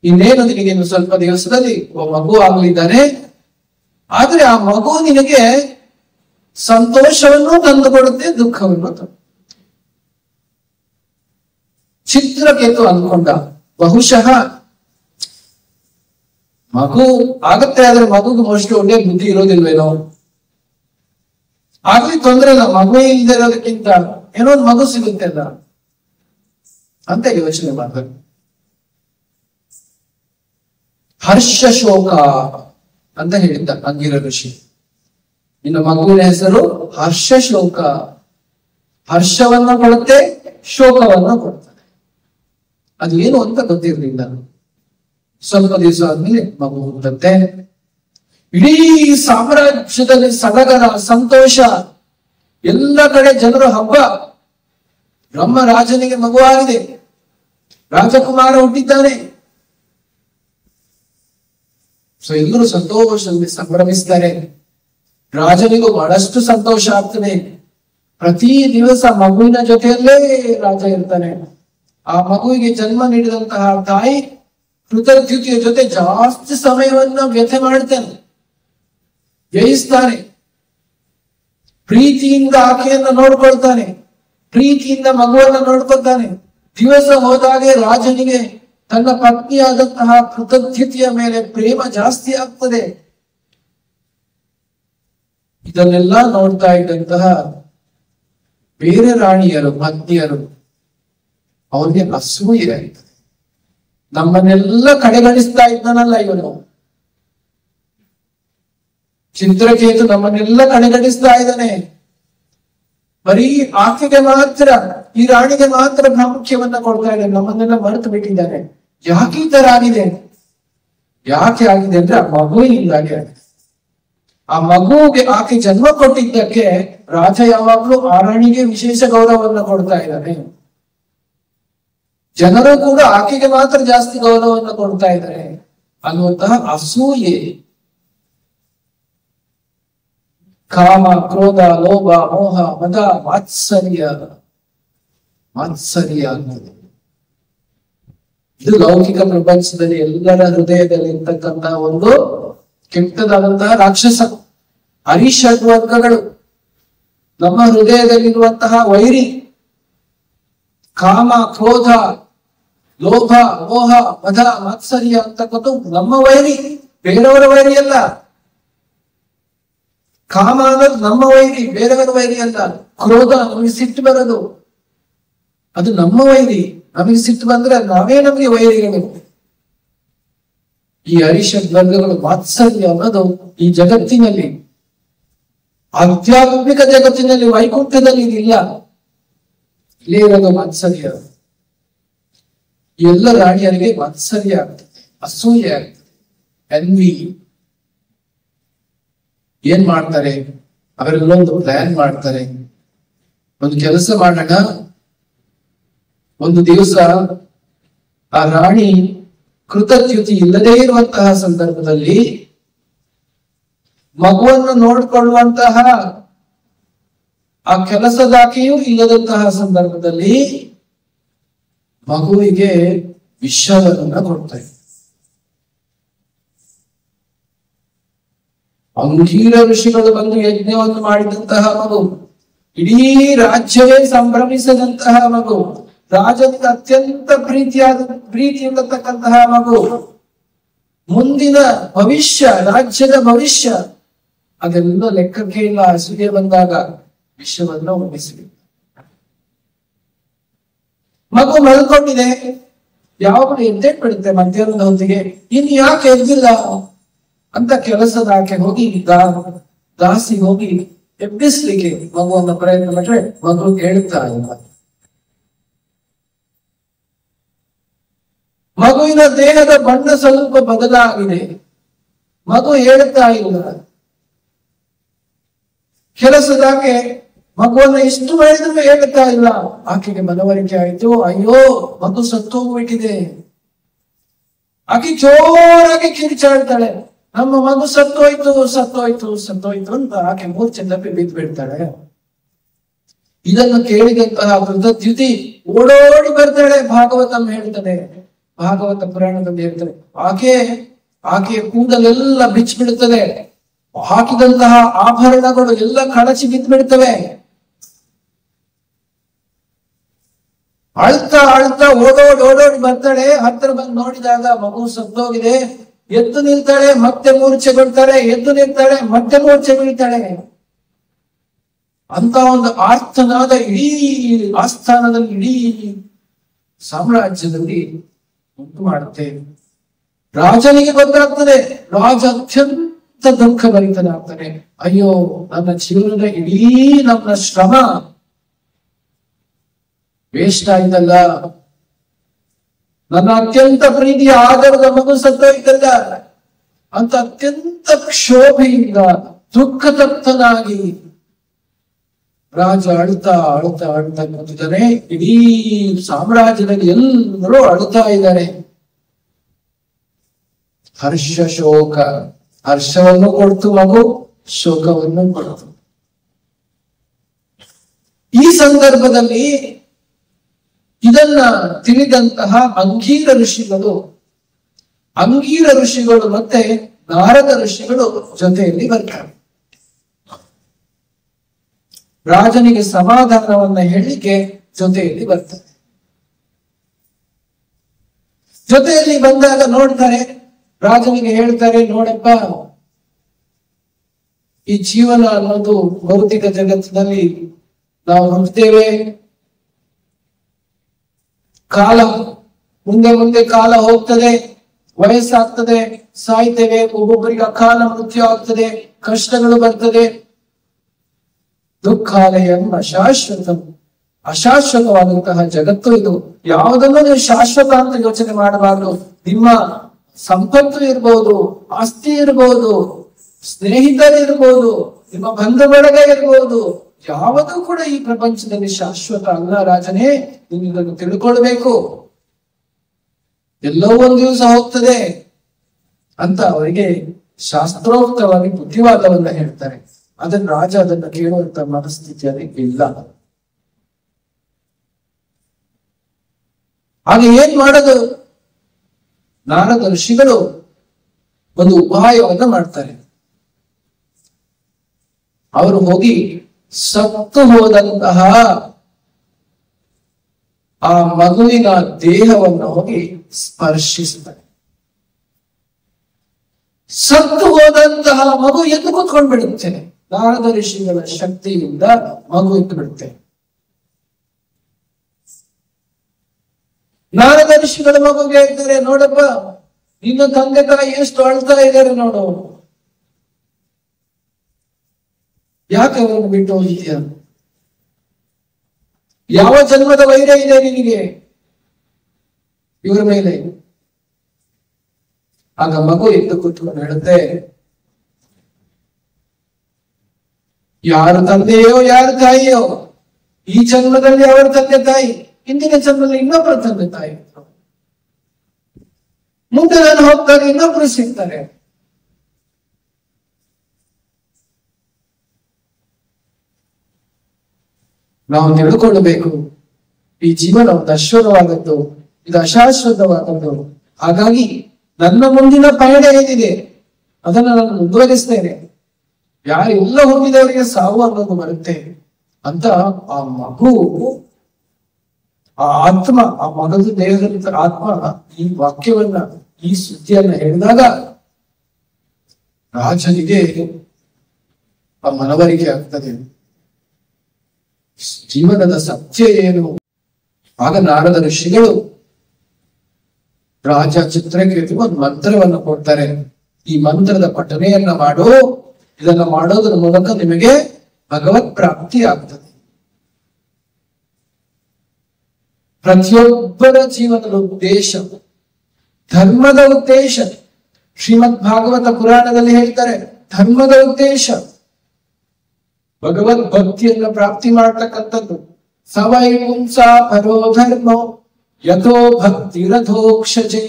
ಇನ್ನೇನು ನಿನಗೆ ಇನ್ನು ಸ್ವಲ್ಪ ದಿವಸದಲ್ಲಿ ಮಗು ಆಗಲಿದ್ದಾನೆ, ಆದ್ರೆ ಆ ಮಗು ನಿನಗೆ ಸಂತೋಷವನ್ನು ತಂದುಕೊಡುತ್ತೆ, ದುಃಖವನ್ನು ತಂದು. ಚಿತ್ರಕೇತು ಅನ್ಕೊಂಡ, ಬಹುಶಃ ಮಗು ಆಗತ್ತೆ, ಆದ್ರೆ ಮಗುಗೆ ಮೋಸ್ಟ್ಲಿ ಒಳ್ಳೆ ಬುದ್ಧಿ ಇರೋದಿಲ್ವೇನೋ, ಆಗ್ಲಿ ತೊಂದ್ರೆ ಇಲ್ಲ, ಮಗುವೇ ಇಲ್ಲದೆ ಇರೋದಕ್ಕಿಂತ ಏನೋ ಒಂದು ಮಗು ಸಿಗುತ್ತೆ ಅಲ್ಲ ಅಂತ ಯೋಚನೆ ಮಾಡ್ಬೇಕು. ಹರ್ಷ ಶೋಕ ಅಂತ ಹೇಳಿದ್ದ ಅಂಗಿರ ಋಷಿ. ಇನ್ನು ಮಗುವಿನ ಹೆಸರು ಹರ್ಷ ಶೋಕ. ಹರ್ಷವನ್ನ ಕೊಡುತ್ತೆ, ಶೋಕವನ್ನ ಕೊಡ್ತಾರೆ. ಅದು ಏನು ಅಂತ ಗೊತ್ತಿರಲಿಲ್ಲ. ಸ್ವಲ್ಪ ದಿವಸ ಆದ್ಮೇಲೆ ಮಗು ಹುಟ್ಟುತ್ತೆ. ಇಡೀ ಸಾಮ್ರಾಜ್ಯದಲ್ಲಿ ಸಡಗರ, ಸಂತೋಷ, ಎಲ್ಲ ಕಡೆ ಜನರು ಹಬ್ಬ. ಬ್ರಹ್ಮರಾಜನಿಗೆ ಮಗುವಾಗಿದೆ, ರಾಜಕುಮಾರ ಹುಟ್ಟಿದ್ದಾನೆ. ಸೊ ಎಲ್ಲರೂ ಸಂತೋಷದಲ್ಲಿ ಸಂಭ್ರಮಿಸ್ತಾರೆ. ರಾಜನಿಗೂ ಬಹಳಷ್ಟು ಸಂತೋಷ ಆಗ್ತದೆ. ಪ್ರತಿ ದಿವಸ ಮಗುವಿನ ಜೊತೆಯಲ್ಲೇ ರಾಜ ಇರ್ತಾನೆ. ಆ ಮಗುವಿಗೆ ಜನ್ಮ ನೀಡಿದಂತಹ ತಾಯಿ ಕೃತಜ್ಞತೆಯ ಜೊತೆ ಜಾಸ್ತಿ ಸಮಯವನ್ನ ವ್ಯಥೆ ಮಾಡ್ತಾನೆ, ವ್ಯಯಿಸ್ತಾನೆ. ಪ್ರೀತಿಯಿಂದ ಆಕೆಯನ್ನ ನೋಡ್ಕೊಳ್ತಾನೆ, ಪ್ರೀತಿಯಿಂದ ಮಗುವನ್ನ ನೋಡ್ಕೊಳ್ತಾನೆ. ದಿವಸ ಹೋದಾಗೆ ರಾಜನಿಗೆ ತನ್ನ ಪತ್ನಿಯಾದಂತಹ ಕೃತಜ್ಞತೆಯ ಮೇಲೆ ಪ್ರೇಮ ಜಾಸ್ತಿ ಆಗ್ತದೆ. ಇದನ್ನೆಲ್ಲ ನೋಡ್ತಾ ಇದ್ದಂತಹ ಬೇರೆ ರಾಣಿಯರು, ಪತ್ನಿಯರು, ಅವ್ರಿಗೆ ಅಸೂಯೆ ಆಯ್ತದೆ. ನಮ್ಮನ್ನೆಲ್ಲ ಕಡೆಗಣಿಸ್ತಾ ಇದ್ದಾನಲ್ಲ ಇವನು, ಚಿತ್ರಕೇತು ನಮ್ಮನ್ನೆಲ್ಲ ಕಡೆಗಣಿಸ್ತಾ ಇದ್ದಾನೆ. ಬರೀ ಆಕೆಗೆ ಮಾತ್ರ, ಈ ರಾಣಿಗೆ ಮಾತ್ರ ಪ್ರಾಮುಖ್ಯವನ್ನ ಕೊಡ್ತಾ ಇದ್ದಾನೆ, ನಮ್ಮನ್ನೆಲ್ಲ ಮರೆತು ಬಿಟ್ಟಿದ್ದಾನೆ. ಯಾಕೆ ಈ ತರ ಆಗಿದೆ? ಯಾಕೆ ಆಗಿದೆ ಅಂದ್ರೆ ಆ ಮಗುವಿನಿಂದಾಗಿ ಆಗಿದೆ. ಆ ಮಗುವಿಗೆ ಆಕೆ ಜನ್ಮ ಕೊಟ್ಟಿದ್ದಕ್ಕೆ ರಾಜ ಯಾವಾಗ್ಲೂ ಆ ರಾಣಿಗೆ ವಿಶೇಷ ಗೌರವವನ್ನ ಕೊಡ್ತಾ ಇದ್ದಾನೆ. ಜನರು ಕೂಡ ಆಕೆಗೆ ಮಾತ್ರ ಜಾಸ್ತಿ ಗೌರವವನ್ನು ಕೊಡ್ತಾ ಇದ್ದಾರೆ ಅನ್ನುವಂತಹ ಅಸೂಯೆ, ಕಾಮ, ಕ್ರೋಧ, ಲೋಭ, ಮೋಹ, ಮದ, ಮಾತ್ಸರ್ಯ ಆಗ್ತದೆ. ಇದು ಲೌಕಿಕ ಪ್ರಪಂಚದಲ್ಲಿ ಎಲ್ಲರ ಹೃದಯದಲ್ಲಿ ಇರ್ತಕ್ಕಂತಹ ಒಂದು ಕೆಟ್ಟದಾದಂತಹ ರಾಕ್ಷಸ. ಅರಿಷಡ್ವರ್ಗಗಳು ನಮ್ಮ ಹೃದಯದಲ್ಲಿರುವಂತಹ ವೈರಿ, ಕಾಮ, ಕ್ರೋಧ, ಲೋಭ, ಮೋಹ, ಮದ, ಮಾತ್ಸರ್ಯ ಅಂತಕ್ಕಂಥ ನಮ್ಮ ವೈರಿ, ಬೇರೆಯವರ ವೈರಿ ಅಲ್ಲ. ಕಾಮ ಅನ್ನೋದು ನಮ್ಮ ವೈರಿ, ಬೇರೆಯವರ ವೈರಿ ಅಲ್ಲ. ಕ್ರೋಧ, ನಮಗೆ ಸಿಟ್ಟು ಬರೋದು, ಅದು ನಮ್ಮ ವೈರಿ. ನಮಗೆ ಸಿಟ್ಟು ಬಂದ್ರೆ ನಾವೇ ನಮಗೆ ವೈರಿಗಳು. ಈ ಅರಿಷಡ್ವರ್ಗಗಳು, ಮಾತ್ಸರ್ಯ ಅನ್ನೋದು ಈ ಜಗತ್ತಿನಲ್ಲಿ, ಆಧ್ಯಾತ್ಮಿಕ ಜಗತ್ತಿನಲ್ಲಿ, ವೈಕುಂಠದಲ್ಲಿ ಇದಿಲ್ಲ, ಇಲ್ಲೇ ಇರೋದು ಮಾತ್ಸರ್ಯ. ಎಲ್ಲ ರಾಣಿಯರಿಗೆ ಮಾತ್ಸರ್ಯ ಆಗ್ತದೆ, ಅಸೂಯೆ ಆಗ್ತದೆ, ಎನ್ವಿ. ಏನ್ ಮಾಡ್ತಾರೆ? ಅವರೆಲ್ಲೊಂದು ಪ್ಲಾನ್ ಮಾಡ್ತಾರೆ. ಒಂದು ಕೆಲಸ ಮಾಡೋಣ, ಒಂದು ದಿವಸ ಆ ರಾಣಿ ಕೃತಜ್ಞತೆ ಇಲ್ಲದೇ ಇರುವಂತಹ ಸಂದರ್ಭದಲ್ಲಿ, ಮಗುವನ್ನು ನೋಡಿಕೊಳ್ಳುವಂತಹ ಆ ಕೆಲಸದಾಕೆಯೂ ಇಲ್ಲದಂತಹ ಸಂದರ್ಭದಲ್ಲಿ ಮಗುವಿಗೆ ವಿಷವನ್ನ ಕೊಡ್ತಾರೆ. ಅಂಗೀರ ಋಷಿಗಳು ಬಂದು ಯಜ್ಞವನ್ನು ಮಾಡಿದಂತಹ ಮಗು, ಇಡೀ ರಾಜ್ಯವೇ ಸಂಭ್ರಮಿಸದಂತಹ ಮಗು, ರಾಜನಿಗೆ ಅತ್ಯಂತ ಪ್ರೀತಿಯಿರತಕ್ಕಂತಹ ಮಗು, ಮುಂದಿನ ಭವಿಷ್ಯ, ರಾಜ್ಯದ ಭವಿಷ್ಯ ಅದೆಲ್ಲ ಲೆಕ್ಕಕ್ಕೆ ಇಲ್ಲ. ಹಸುಗೆ ಬಂದಾಗ ವಿಷವನ್ನ ಉಣಿಸಿ. ಮಗು ಮಲ್ಕೊಂಡಿದೆ, ಯಾವಾಗ ಎದ್ದೇ ಬಿಡುತ್ತೆ ಮಧ್ಯಾಹ್ನದ ಹೊತ್ತಿಗೆ, ಇನ್ನು ಯಾಕೆ ಎದ್ದಿಲ್ಲ ಅಂತ ಕೆಲಸದ ಆಕೆ ಹೋಗಿ ದಾಸಿ ಹೋಗಿ ಎಬ್ಬಿಸ್ಲಿಕ್ಕೆ ಮಗುವನ್ನ ಪ್ರಯತ್ನ ಪಟ್ರೆ ಮಗು ಹೇಳ್ತಾ ಇಲ್ಲ. ಮಗುವಿನ ದೇಹದ ಬಣ್ಣ ಸ್ವಲ್ಪ ಬದಲಾಗಿದೆ, ಮಗು ಹೇಳ್ತಾ ಇಲ್ಲ. ಕೆಲಸದಾಕೆ ಮಗುವನ್ನ ಎಷ್ಟು ಮಾಡಿದ್ರು ಹೇಳ್ತಾ ಇಲ್ಲ. ಆಕೆಗೆ ಮನವರಿಕೆ ಆಯ್ತು, ಅಯ್ಯೋ ಮಗು ಸತ್ತು ಹೋಗ್ಬಿಟ್ಟಿದೆ. ಆಕೆ ಜೋರಾಗಿ ಕಿರಿಚಾಡ್ತಾಳೆ, ನಮ್ಮ ಮಗು ಸತ್ತೋಯ್ತು ಸತ್ತೋಯ್ತು ಸತ್ತೋಯ್ತು ಅಂತ. ಆಕೆ ಮೂರ್ಛೆ ತಪ್ಪಿ ಬಿದ್ದು ಬಿಡ್ತಾಳೆ. ಇದನ್ನು ಕೇಳಿದಂತಹ ವೃದ್ಧದ್ಯುತಿ ಓಡೋಡಿ ಬರ್ತಾಳೆ. ಭಾಗವತಂ ಹೇಳ್ತಾನೆ, ಭಾಗವತ ಪುರಾಣದಲ್ಲಿ ಹೇಳ್ತಾರೆ, ಆಕೆಯ ಕೂದಲೆಲ್ಲ ಬಿಚ್ಚಿಬಿಡುತ್ತದೆ, ಹಾಕಿದಂತಹ ಆಭರಣಗಳು ಎಲ್ಲ ಕಳಚಿ ಬಿದ್ದು ಬಿಡ್ತವೆ. ಅಳ್ತಾ ಅಳ್ತಾ ಓಡೋಡಿ ಬರ್ತಾಳೆ. ಹತ್ತಿರ ಬಂದು ನೋಡಿದಾಗ ಮಗು ಸತ್ತೋಗಿದೆ. ಎದ್ದು ನಿಲ್ತಾಳೆ, ಮತ್ತೆ ಮೂರ್ಛೆಗೊಳ್ತಾಳೆ, ಎದ್ದು ನಿಲ್ತಾಳೆ, ಮತ್ತೆ ಮೂರ್ಛೆ ಬೀಳ್ತಾಳೆ. ಅಂತ ಒಂದು ಆರ್ತನಾದ ಇಡೀ ಆಸ್ಥಾನದಲ್ಲಿ, ಇಡೀ ಸಾಮ್ರಾಜ್ಯದಲ್ಲಿ ಉಂಟು ಮಾಡುತ್ತೆ. ರಾಜನಿಗೆ ಗೊತ್ತಾಗ್ತದೆ. ರಾಜ ಅತ್ಯಂತ ದುಃಖ ಭರಿತನಾಗ್ತಾನೆ. ಅಯ್ಯೋ, ನನ್ನ ಜೀವನದ ಇಡೀ ನಮ್ಮ ಶ್ರಮ ವೇಸ್ಟ್ ಆಯ್ತಲ್ಲ, ನನ್ನ ಅತ್ಯಂತ ಪ್ರೀತಿಯ ಆಧಾರದ ಮಗು ಸತ್ತೋಯ್ತಲ್ಲ ಅಂತ ಅತ್ಯಂತ ಕ್ಷೋಭೆಯಿಂದ ದುಃಖ ತಪ್ತನಾಗಿ ರಾಜ ಅಳ್ತಾ ಕೂತಿದ್ದಾನೆ. ಇಡೀ ಸಾಮ್ರಾಜ್ಯದಲ್ಲಿ ಎಲ್ಲರೂ ಅಳ್ತಾ ಇದ್ದಾರೆ. ಹರ್ಷ ಶೋಕ, ಹರ್ಷವನ್ನು ಕೊಡ್ತು ಮಗು, ಶೋಕವನ್ನು ಕೊಡ್ತು. ಈ ಸಂದರ್ಭದಲ್ಲಿ ಇದನ್ನ ತಿಳಿದಂತಹ ಅಂಗೀರ ಋಷಿಗಳು ಮತ್ತೆ ನಾರದ ಋಷಿಗಳು ಜೊತೆಯಲ್ಲಿ ಬರ್ತಾರೆ. ರಾಜನಿಗೆ ಸಮಾಧಾನವನ್ನ ಹೇಳಿಕೆ ಜೊತೆಯಲ್ಲಿ ಬರ್ತಾರೆ. ಜೊತೆಯಲ್ಲಿ ಬಂದಾಗ ನೋಡ್ತಾರೆ, ರಾಜನಿಗೆ ಹೇಳ್ತಾರೆ, ನೋಡಪ್ಪ, ಈ ಜೀವನ ಅನ್ನೋದು ಭೌತಿಕ ಜಗತ್ತಿನಲ್ಲಿ ನಾವು ಹುಟ್ಟುತ್ತೇವೆ, ಕಾಲ ಮುಂದೆ ಕಾಲ ಹೋಗ್ತದೆ, ವಯಸ್ಸಾಗ್ತದೆ, ಸಾಯ್ತೇವೆ, ಒಬ್ಬೊಬ್ಬರಿಗೆ ಅಕಾಲ ಮೃತ್ಯು ಆಗ್ತದೆ, ಕಷ್ಟಗಳು ಬರ್ತದೆ. ದುಃಖಾಲಯಂ ಅಶಾಶ್ವತಂ, ಅಶಾಶ್ವತವಾದಂತಹ ಜಗತ್ತು ಇದು. ಯಾವುದನ್ನು ನೀವು ಶಾಶ್ವತ ಅಂತ ಯೋಚನೆ ಮಾಡಬಾರ್ದು. ನಿಮ್ಮ ಸಂಪತ್ತು ಇರ್ಬೋದು, ಆಸ್ತಿ ಇರ್ಬೋದು, ಸ್ನೇಹಿತರಿರ್ಬೋದು, ನಿಮ್ಮ ಬಂಧು ಬಳಗ ಇರ್ಬೋದು, ಯಾವುದೂ ಕೂಡ ಈ ಪ್ರಪಂಚದಲ್ಲಿ ಶಾಶ್ವತ ಅಲ್ಲ ರಾಜನೇ, ನೀವು ಇದನ್ನು ತಿಳ್ಕೊಳ್ಬೇಕು. ಎಲ್ಲೋ ಒಂದು ದಿವಸ ಹೋಗ್ತದೆ ಅಂತ ಅವರಿಗೆ ಶಾಸ್ತ್ರೋಕ್ತವಾಗಿ ಬುದ್ಧಿವಾದವನ್ನ ಹೇಳ್ತಾರೆ. ಅದನ್ನ ರಾಜ ಅದನ್ನ ಕೇಳುವಂತ ಮನಸ್ಥಿತಿಯಲ್ಲಿ ಇಲ್ಲ. ಹಾಗೆ ಏನ್ ಮಾಡೋದು? ನಾರದ ಋಷಿಗಳು ಒಂದು ಉಪಾಯವನ್ನ ಮಾಡ್ತಾರೆ. ಅವರು ಹೋಗಿ ಸತ್ತು ಹೋದಂತಹ ಆ ಮಗುವಿನ ದೇಹವನ್ನು ಹೋಗಿ ಸ್ಪರ್ಶಿಸ್ತಾರೆ. ಸತ್ತು ಹೋದಂತಹ ಮಗು ಎದ್ದು ಕೂತ್ಕೊಂಡು ಬಿಡುತ್ತೆ. ನಾರದ ಋಷಿಗಳ ಶಕ್ತಿಯಿಂದ ಮಗು ಎದ್ದು ಬಿಡುತ್ತೆ. ನಾರದ ಋಷಿಗಳ ಮಗುಗೆ ಹೇಳ್ತಾರೆ, ನೋಡಪ್ಪ, ನಿನ್ನ ತಂದೆ ತಾಯಿ ಎಷ್ಟು ಅಳ್ತಾ ಇದ್ದಾರೆ ನೋಡು, ಯಾಕೆ ಅವರನ್ನು ಬಿಟ್ಟು ಹೋಗಿದ್ಯಾ? ಯಾವ ಜನ್ಮದ ವೈರ ಇದೆ ನಿನಗೆ ಇವರ ಮೇಲೆ? ಆಗ ಮಗು ಎದ್ದು ಕೂತ್ಕೊಂಡು ಹೇಳುತ್ತೆ, ಯಾರು ತಂದೆಯೋ ಯಾರು ತಾಯಿಯೋ, ಈ ಜನ್ಮದಲ್ಲಿ ಅವರ ತಂದೆ ತಾಯಿ, ಹಿಂದಿನ ಜನ್ಮದಲ್ಲಿ ಇನ್ನೊಬ್ಬರ ತಂದೆ ತಾಯಿ, ಮುಂದೆ ನಾನು ಹೋಗ್ತಾರೆ ಇನ್ನೊಬ್ರು ಸಿಗ್ತಾರೆ. ನಾವು ತಿಳ್ಕೊಳ್ಳಬೇಕು, ಈ ಜೀವನ ಒಂದು ಅಶ್ವರವಾದದ್ದು, ಇದು ಅಶಾಶ್ವತವಾದದ್ದು. ಹಾಗಾಗಿ ನನ್ನ ಮುಂದಿನ ಪಯಣ ಏನಿದೆ ಅದನ್ನ ನಾನು ಮುಂದುವರಿಸ್ತೇನೆ. ಯಾರೆಲ್ಲ ಹೋಗಿದವರಿಗೆ ಸಾವು ಅನ್ನೋದು ಬರುತ್ತೆ ಅಂತ ಆ ಮಗು, ಆ ಆತ್ಮ, ಆ ಮಗದ ದೇಹದ ಆತ್ಮ ಈ ವಾಕ್ಯವನ್ನ, ಈ ಸುದ್ದಿಯನ್ನು ಹೇಳಿದಾಗ ರಾಜನಿಗೆ ಆ ಮನವರಿಕೆ ಆಗ್ತದೆ, ಜೀವನದ ಸತ್ಯ ಏನು. ಆಗ ನಾರದ ಋಷಿಗಳು ರಾಜ ಚಿತ್ರಕೇತು ಒಂದು ಮಂತ್ರವನ್ನು ಕೊಡ್ತಾರೆ. ಈ ಮಂತ್ರದ ಪಠನೆಯನ್ನ ಮಾಡು, ಇದನ್ನ ಮಾಡೋದ್ರ ಮೂಲಕ ನಿಮಗೆ ಭಗವತ್ ಪ್ರಾಪ್ತಿ ಆಗ್ತದೆ. ಪ್ರತಿಯೊಬ್ಬರ ಜೀವನದ ಉದ್ದೇಶ, ಧರ್ಮದ ಉದ್ದೇಶ, ಶ್ರೀಮದ್ ಭಾಗವತ ಪುರಾಣದಲ್ಲಿ ಹೇಳ್ತಾರೆ, ಧರ್ಮದ ಉದ್ದೇಶ ಭಗವದ್ ಭಕ್ತಿಯನ್ನ ಪ್ರಾಪ್ತಿ ಮಾಡ್ತಕ್ಕಂಥದ್ದು. ಸವೈ ಪುಂಸ ಪರೋ ಧರ್ಮೋ ಯಥೋ ಭಕ್ತಿರಧೋಕ್ಷಜೇ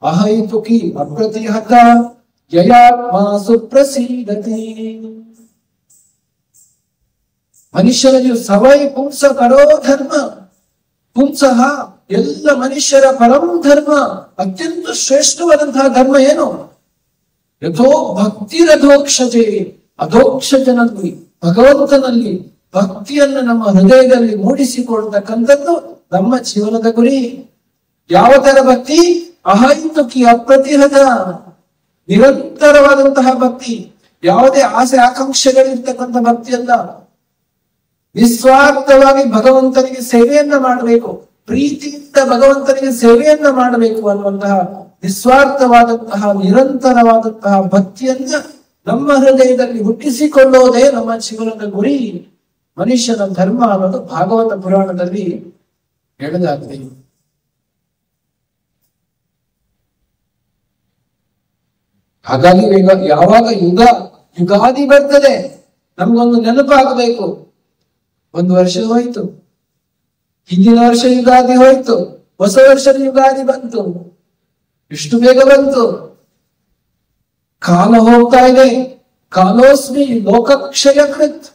ಅಹೈತುಕಿ ಅಪ್ರತಿಹತ ಯಯಾತ್ಮ ಸುಪ್ರಸೀದತಿ. ಮನುಷ್ಯರಲ್ಲಿ ಸವೈ ಪುಂಸ ಪರೋ ಧರ್ಮ, ಪುಂಸಃ ಎಲ್ಲ ಮನುಷ್ಯರ ಪರಂ ಧರ್ಮ, ಅತ್ಯಂತ ಶ್ರೇಷ್ಠವಾದಂತಹ ಧರ್ಮ ಏನು? ಯಥೋ ಭಕ್ತಿರಧೋಕ್ಷಜೇ, ಅಧೋಕ್ಷಜನಲ್ಲಿ ಭಗವಂತನಲ್ಲಿ ಭಕ್ತಿಯನ್ನು ನಮ್ಮ ಹೃದಯದಲ್ಲಿ ಮೂಡಿಸಿಕೊಳ್ತಕ್ಕಂಥದ್ದು ನಮ್ಮ ಜೀವನದ ಗುರಿ. ಯಾವ ತರ ಭಕ್ತಿ? ಅಹೈತುಕಿ ಅಪ್ರತಿಹತ, ನಿರಂತರವಾದಂತಹ ಭಕ್ತಿ, ಯಾವುದೇ ಆಸೆ ಆಕಾಂಕ್ಷೆಗಳಿರ್ತಕ್ಕಂಥ ಭಕ್ತಿಯಲ್ಲ. ನಿಸ್ವಾರ್ಥವಾಗಿ ಭಗವಂತನಿಗೆ ಸೇವೆಯನ್ನ ಮಾಡಬೇಕು, ಪ್ರೀತಿಯಿಂದ ಭಗವಂತನಿಗೆ ಸೇವೆಯನ್ನ ಮಾಡಬೇಕು ಅನ್ನುವಂತಹ ನಿಸ್ವಾರ್ಥವಾದಂತಹ ನಿರಂತರವಾದಂತಹ ಭಕ್ತಿಯನ್ನ ನಮ್ಮ ಹೃದಯದಲ್ಲಿ ಹುಟ್ಟಿಸಿಕೊಳ್ಳುವುದೇ ನಮ್ಮ ಜೀವನದ ಗುರಿ, ಮನುಷ್ಯನ ಧರ್ಮ ಅನ್ನೋದು ಭಾಗವತ ಪುರಾಣದಲ್ಲಿ ಹೇಳಲಾಗಿದೆ. ಹಾಗಾಗಿ ಯಾವಾಗ ಯುಗಾದಿ ಬರ್ತದೆ ನಮ್ಗೊಂದು ನೆನಪಾಗಬೇಕು. ಒಂದು ವರ್ಷ ಹೋಯ್ತು, ಹಿಂದಿನ ವರ್ಷ ಯುಗಾದಿ ಹೋಯ್ತು, ಹೊಸ ವರ್ಷದ ಯುಗಾದಿ ಬಂತು. ಎಷ್ಟು ಬೇಗ ಬಂತು! ಕಾಲ ಹೋಗ್ತಾ ಇದೆ. ಕಾಲೋಸ್ಮಿ ಲೋಕಕ್ಷಯ ಕೃತ್.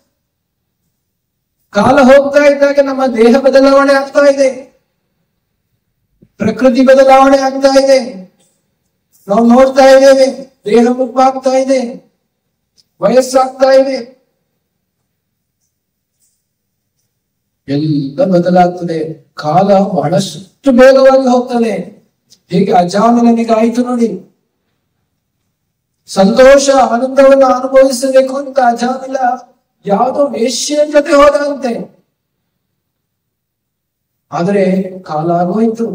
ಕಾಲ ಹೋಗ್ತಾ ಇದ್ದಾಗ ನಮ್ಮ ದೇಹ ಬದಲಾವಣೆ ಆಗ್ತಾ ಇದೆ, ಪ್ರಕೃತಿ ಬದಲಾವಣೆ ಆಗ್ತಾ ಇದೆ. ನಾವು ನೋಡ್ತಾ ಇದ್ದೇವೆ, ದೇಹ ಮುಪ್ಪಾಗ್ತಾ ಇದೆ, ವಯಸ್ಸಾಗ್ತಾ ಇದೆ, ಎಲ್ಲ ಬದಲಾಗ್ತದೆ. ಕಾಲ ಬಹಳಷ್ಟು ಬೇಗವಾಗಿ ಹೋಗ್ತದೆ. ಹೇಗೆ ಅಜಾಮಿಲನಿಗೆ ಆಯ್ತು ನೋಡಿ, ಸಂತೋಷ ಆನಂದವನ್ನು ಅನುಭವಿಸಬೇಕು ಅಂತ ಅಜಾಮಿಲ ಯಾವುದೋ ವೇಶ್ಯೆಯ ಜೊತೆ ಹೋದಂತೆ. ಆದರೆ ಕಾಲ ಆಗೋಯ್ತು,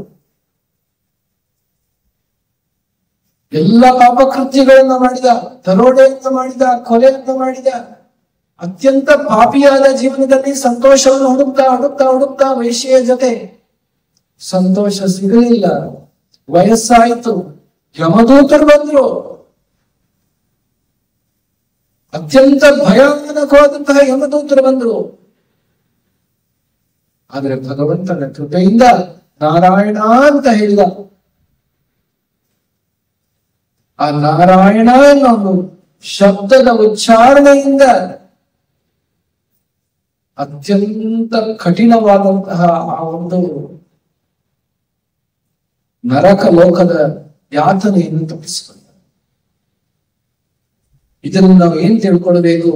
ಎಲ್ಲ ಪಾಪಕೃತ್ಯಗಳನ್ನ ಮಾಡಿದ, ದರೋಡೆಯನ್ನ ಮಾಡಿದ, ಕೊಲೆಯನ್ನ ಮಾಡಿದ, ಅತ್ಯಂತ ಪಾಪಿಯಾದ ಜೀವನದಲ್ಲಿ ಸಂತೋಷವನ್ನು ಹುಡುಕ್ತಾ ಹುಡುಕ್ತಾ ಹುಡುಕ್ತಾ ವೇಶ್ಯೆಯ ಜೊತೆ ಸಂತೋಷ ಸಿಗಲಿಲ್ಲ. ವಯಸ್ಸಾಯಿತು, ಯಮದೂತರು ಬಂದ್ರು, ಅತ್ಯಂತ ಭಯಾನಕವಾದಂತಹ ಯಮದೂತರು ಬಂದ್ರು. ಆದರೆ ಭಗವಂತನ ಕೃಪೆಯಿಂದ ನಾರಾಯಣ ಅಂತ ಹೇಳಿದ. ಆ ನಾರಾಯಣ ಅನ್ನೋ ಶಬ್ದದ ಉಚ್ಚಾರಣೆಯಿಂದ ಅತ್ಯಂತ ಕಠಿಣವಾದಂತಹ ಆ ಒಂದು ನರಕ ಲೋಕದ ಯಾತನೆಯನ್ನು ತಪ್ಪಿಸಿಕೊಂಡ. ಇದನ್ನು ನಾವು ಏನ್ ತಿಳ್ಕೊಳ್ಬೇಕು?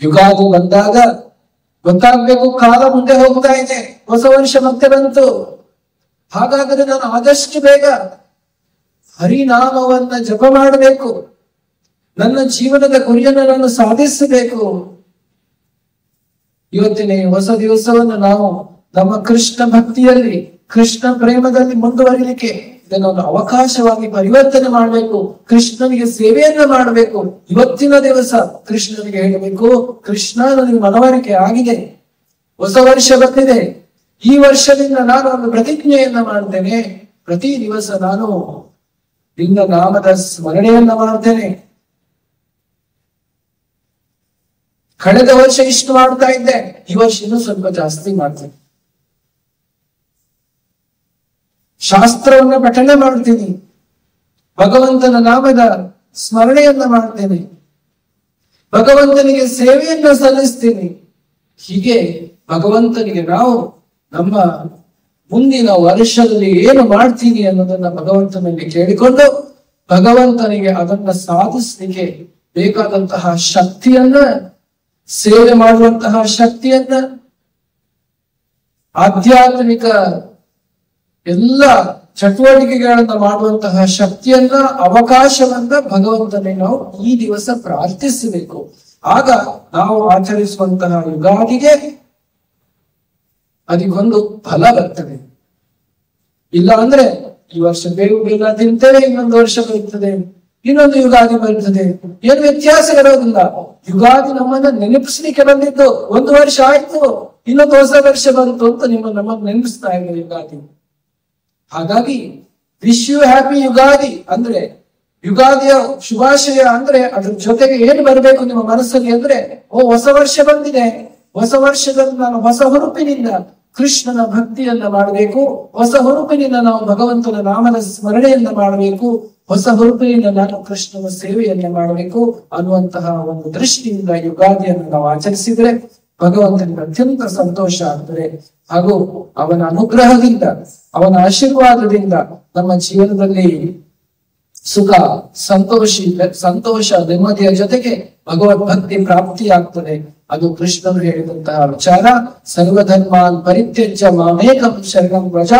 ಯುಗಾದಿ ಬಂದಾಗ ಗೊತ್ತಾಗ್ಬೇಕು, ಕಾಲ ಮುಂದೆ ಹೋಗ್ತಾ ಇದೆ, ಹೊಸ ವರ್ಷ ಮತ್ತೆ ಬಂತು. ಹಾಗಾದರೆ ನಾನು ಆದಷ್ಟು ಬೇಗ ಹರಿನಾಮವನ್ನ ಜಪ ಮಾಡಬೇಕು, ನನ್ನ ಜೀವನದ ಗುರಿಯನ್ನು ನಾನು ಸಾಧಿಸಬೇಕು. ಇವತ್ತಿನ ಹೊಸ ದಿವಸವನ್ನು ನಾವು ನಮ್ಮ ಕೃಷ್ಣ ಭಕ್ತಿಯಲ್ಲಿ, ಕೃಷ್ಣ ಪ್ರೇಮದಲ್ಲಿ ಮುಂದುವರಿಲಿಕ್ಕೆ ಇದನ್ನೊಂದು ಅವಕಾಶವಾಗಿ ಪರಿವರ್ತನೆ ಮಾಡಬೇಕು. ಕೃಷ್ಣನಿಗೆ ಸೇವೆಯನ್ನ ಮಾಡಬೇಕು. ಇವತ್ತಿನ ದಿವಸ ಕೃಷ್ಣನಿಗೆ ಹೇಳಬೇಕು, ಕೃಷ್ಣ ನನಗೆ ಮನವರಿಕೆ ಆಗಿದೆ, ಹೊಸ ವರ್ಷ ಬಂದಿದೆ, ಈ ವರ್ಷದಿಂದ ನಾನು ಒಂದು ಪ್ರತಿಜ್ಞೆಯನ್ನ ಮಾಡ್ತೇನೆ. ಪ್ರತಿ ದಿವಸ ನಾನು ನಿನ್ನ ನಾಮದ ಸ್ಮರಣೆಯನ್ನ ಮಾಡ್ತೇನೆ. ಕಳೆದ ವರ್ಷ ಇಷ್ಟು ಮಾಡ್ತಾ ಇದ್ದೆ, ಈ ವರ್ಷ ಇನ್ನೂ ಸ್ವಲ್ಪ ಜಾಸ್ತಿ ಮಾಡ್ತೇನೆ. ಶಾಸ್ತ್ರವನ್ನ ಪಠನೆ ಮಾಡ್ತೀನಿ, ಭಗವಂತನ ನಾಮದ ಸ್ಮರಣೆಯನ್ನ ಮಾಡ್ತೇನೆ, ಭಗವಂತನಿಗೆ ಸೇವೆಯನ್ನ ಸಲ್ಲಿಸ್ತೀನಿ. ಹೀಗೆ ಭಗವಂತನಿಗೆ ನಾವು ನಮ್ಮ ಮುಂದಿನ ವರ್ಷದಲ್ಲಿ ಏನು ಮಾಡ್ತೀನಿ ಅನ್ನೋದನ್ನ ಭಗವಂತನಲ್ಲಿ ಕೇಳಿಕೊಂಡು ಭಗವಂತನಿಗೆ ಅದನ್ನ ಸಾಧಿಸ್ಲಿಕ್ಕೆ ಬೇಕಾದಂತಹ ಶಕ್ತಿಯನ್ನ, ಸೇವೆ ಮಾಡುವಂತಹ ಶಕ್ತಿಯನ್ನ, ಆಧ್ಯಾತ್ಮಿಕ ಎಲ್ಲ ಚಟುವಟಿಕೆಗಳನ್ನ ಮಾಡುವಂತಹ ಶಕ್ತಿಯನ್ನ, ಅವಕಾಶವನ್ನ ಭಗವಂತನೇ ನಾವು ಈ ದಿವಸ ಪ್ರಾರ್ಥಿಸಬೇಕು. ಆಗ ನಾವು ಆಚರಿಸುವಂತಹ ಯುಗಾದಿಗೆ ಅದಕ್ಕೊಂದು ಫಲ ಬರ್ತದೆ. ಇಲ್ಲ ಅಂದ್ರೆ ಈ ವರ್ಷ ಬೇವು ಬೆಲ್ಲ ತಿಂತೇವೆ, ಇನ್ನೊಂದು ವರ್ಷ ಬರ್ತದೆ, ಇನ್ನೊಂದು ಯುಗಾದಿ ಬರ್ತದೆ, ಏನು ವ್ಯತ್ಯಾಸ ಇರೋದಿಲ್ಲ. ಯುಗಾದಿ ನಮ್ಮನ್ನ ನೆನಪಿಸ್ಲಿಕ್ಕೆ ಬಂದಿದ್ದು. ಒಂದು ವರ್ಷ ಆಯ್ತು, ಇನ್ನೊಂದು ಹೊಸ ವರ್ಷ ಬಂತು ಅಂತ ನಮ್ಮನ್ನು ನೆನಪಿಸ್ತಾ ಇದೆ ಯುಗಾದಿ. ಹಾಗಾಗಿ ವಿಶ್ ಯು ಹ್ಯಾಪಿ ಯುಗಾದಿ ಅಂದ್ರೆ, ಯುಗಾದಿಯ ಶುಭಾಶಯ ಅಂದ್ರೆ ಅದ್ರ ಜೊತೆಗೆ ಏನು ಬರಬೇಕು ನಿಮ್ಮ ಮನಸ್ಸಲ್ಲಿ ಅಂದ್ರೆ, ಹೊಸ ವರ್ಷ ಬಂದಿದೆ, ಹೊಸ ವರ್ಷದಲ್ಲಿ ನಾನು ಹೊಸ ಹುರುಪಿನಿಂದ ಕೃಷ್ಣನ ಭಕ್ತಿಯನ್ನ ಮಾಡಬೇಕು, ಹೊಸ ಹುರುಪಿನಿಂದ ನಾವು ಭಗವಂತನ ನಾಮದ ಸ್ಮರಣೆಯನ್ನ ಮಾಡಬೇಕು, ಹೊಸ ಹುರುಪಿನಿಂದ ನಾನು ಕೃಷ್ಣನ ಸೇವೆಯನ್ನ ಮಾಡಬೇಕು ಅನ್ನುವಂತಹ ಒಂದು ದೃಷ್ಟಿಯಿಂದ ಯುಗಾದಿಯನ್ನು ನಾವು ಆಚರಿಸಿದ್ರೆ ಭಗವಂತನಿಗೆ ಅತ್ಯಂತ ಸಂತೋಷ ಆಗ್ತದೆ. ಹಾಗೂ ಅವನ ಅನುಗ್ರಹದಿಂದ, ಅವನ ಆಶೀರ್ವಾದದಿಂದ ನಮ್ಮ ಜೀವನದಲ್ಲಿ ಸುಖ, ಸಂತೋಷ, ನೆಮ್ಮದಿಯ ಜೊತೆಗೆ ಭಗವದ್ಭಕ್ತಿ ಪ್ರಾಪ್ತಿಯಾಗ್ತದೆ. ಅದು ಕೃಷ್ಣನು ಹೇಳಿದಂತಹ ವಿಚಾರ. ಸರ್ವಧರ್ಮಾನ್ ಪರಿತ್ಯಜ್ಯ ಮಾಮೇಕಂ ಶರಣಂ ವ್ರಜ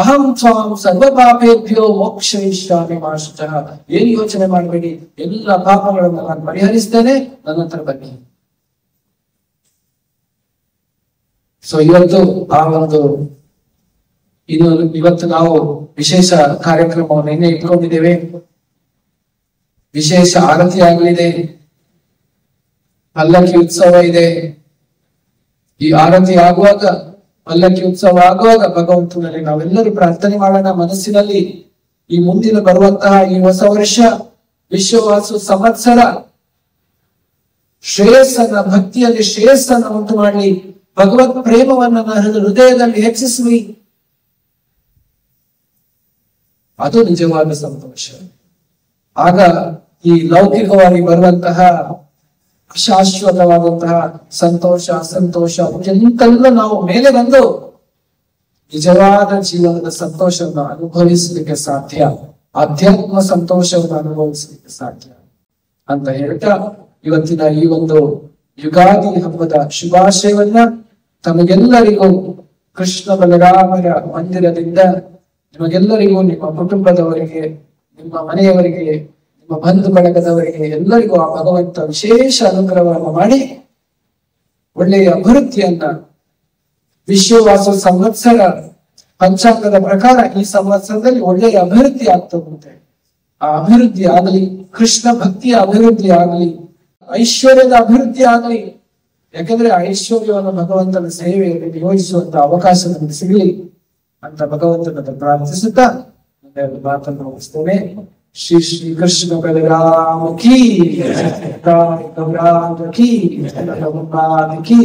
ಅಹಂ ತ್ವಾಂ ಸರ್ವ ಪಾಪೇಭ್ಯೋ ಮೋಕ್ಷಯಿಷ್ಯಾಮಿ ಮಾ ಶುಚಃ. ಏನು ಯೋಚನೆ ಮಾಡಬೇಡಿ, ಎಲ್ಲ ಪಾಪಗಳನ್ನು ನಾನು ಪರಿಹರಿಸ್ತೇನೆ, ನನ್ನ ಹತ್ರ ಬನ್ನಿ. ಸೊ ಇವತ್ತು ನಾವು ವಿಶೇಷ ಕಾರ್ಯಕ್ರಮವನ್ನು ಇನ್ನೇ ಇಟ್ಕೊಂಡಿದ್ದೇವೆ. ವಿಶೇಷ ಆರತಿ ಆಗಲಿದೆ, ಪಲ್ಲಕ್ಕಿ ಉತ್ಸವ ಇದೆ. ಈ ಆರತಿ ಆಗುವಾಗ, ಪಲ್ಲಕ್ಕಿ ಉತ್ಸವ ಆಗುವಾಗ ಭಗವಂತನಲ್ಲಿ ನಾವೆಲ್ಲರೂ ಪ್ರಾರ್ಥನೆ ಮಾಡೋಣ ಮನಸ್ಸಿನಲ್ಲಿ. ಈ ಮುಂದಿನ ಬರುವಂತಹ ಈ ಹೊಸ ವರ್ಷ, ವಿಶ್ವವಾಸು ಸಂವತ್ಸರ ಶ್ರೇಯಸ್ಸನ್ನ, ಭಕ್ತಿಯಲ್ಲಿ ಶ್ರೇಯಸ್ಸನ್ನ ಉಂಟು ಮಾಡಲಿ, ಭಗವತ್ ಪ್ರೇಮವನ್ನ ಹೃದಯದಲ್ಲಿ ಹೆಚ್ಚಿಸಲಿ. ಅದು ನಿಜವಾದ ಸಂತೋಷ. ಆಗ ಈ ಲೌಕಿಕವಾಗಿ ಬರುವಂತಹ ಶಾಶ್ವತವಾದಂತಹ ಸಂತೋಷ, ಅಸಂತೋಷ ಎಂತೆಲ್ಲ ನಾವು ಮೇಲೆ ಬಂದು ನಿಜವಾದ ಜೀವನದ ಸಂತೋಷವನ್ನು ಅನುಭವಿಸಲಿಕ್ಕೆ ಸಾಧ್ಯ, ಆಧ್ಯಾತ್ಮ ಸಂತೋಷವನ್ನು ಅನುಭವಿಸಲಿಕ್ಕೆ ಸಾಧ್ಯ ಅಂತ ಹೇಳ್ತಾ, ಇವತ್ತಿನ ಈ ಒಂದು ಯುಗಾದಿ ಹಬ್ಬದ ಶುಭಾಶಯವನ್ನ ತಮಗೆಲ್ಲರಿಗೂ ಕೃಷ್ಣ ಬಲರಾಮರ ಮಂದಿರದಿಂದ, ನಿಮಗೆಲ್ಲರಿಗೂ, ನಿಮ್ಮ ಕುಟುಂಬದವರಿಗೆ, ನಿಮ್ಮ ಮನೆಯವರಿಗೆ, ನಿಮ್ಮ ಬಂಧು ಬಳಗದವರಿಗೆ ಎಲ್ಲರಿಗೂ ಆ ಭಗವಂತ ವಿಶೇಷ ಅನುಗ್ರಹವನ್ನು ಮಾಡಿ ಒಳ್ಳೆಯ ಅಭಿವೃದ್ಧಿಯನ್ನ, ವಿಶ್ವವಾಸ ಸಂವತ್ಸರ ಪಂಚಾಂಗದ ಪ್ರಕಾರ ಈ ಸಂವತ್ಸರದಲ್ಲಿ ಒಳ್ಳೆಯ ಅಭಿವೃದ್ಧಿ ಆಗ್ತದೆ. ಆ ಅಭಿವೃದ್ಧಿ ಆಗಲಿ, ಕೃಷ್ಣ ಭಕ್ತಿಯ ಅಭಿವೃದ್ಧಿ ಆಗಲಿ, ಐಶ್ವರ್ಯದ ಅಭಿವೃದ್ಧಿ ಆಗಲಿ. ಯಾಕಂದ್ರೆ ಐಶ್ವರ್ಯವನ್ನು ಭಗವಂತನ ಸೇವೆಯಲ್ಲಿ ನಿಯೋಜಿಸುವಂತ ಅವಕಾಶ ನಮಗೆ ಸಿಗಲಿ ಅಂತ ಭಗವಂತನ ಪ್ರಾರ್ಥಿಸುತ್ತಾ ಮಾತನ್ನು ಮುಗಿಸ್ತೇನೆ. Shri Shri Krishna Balarama key, key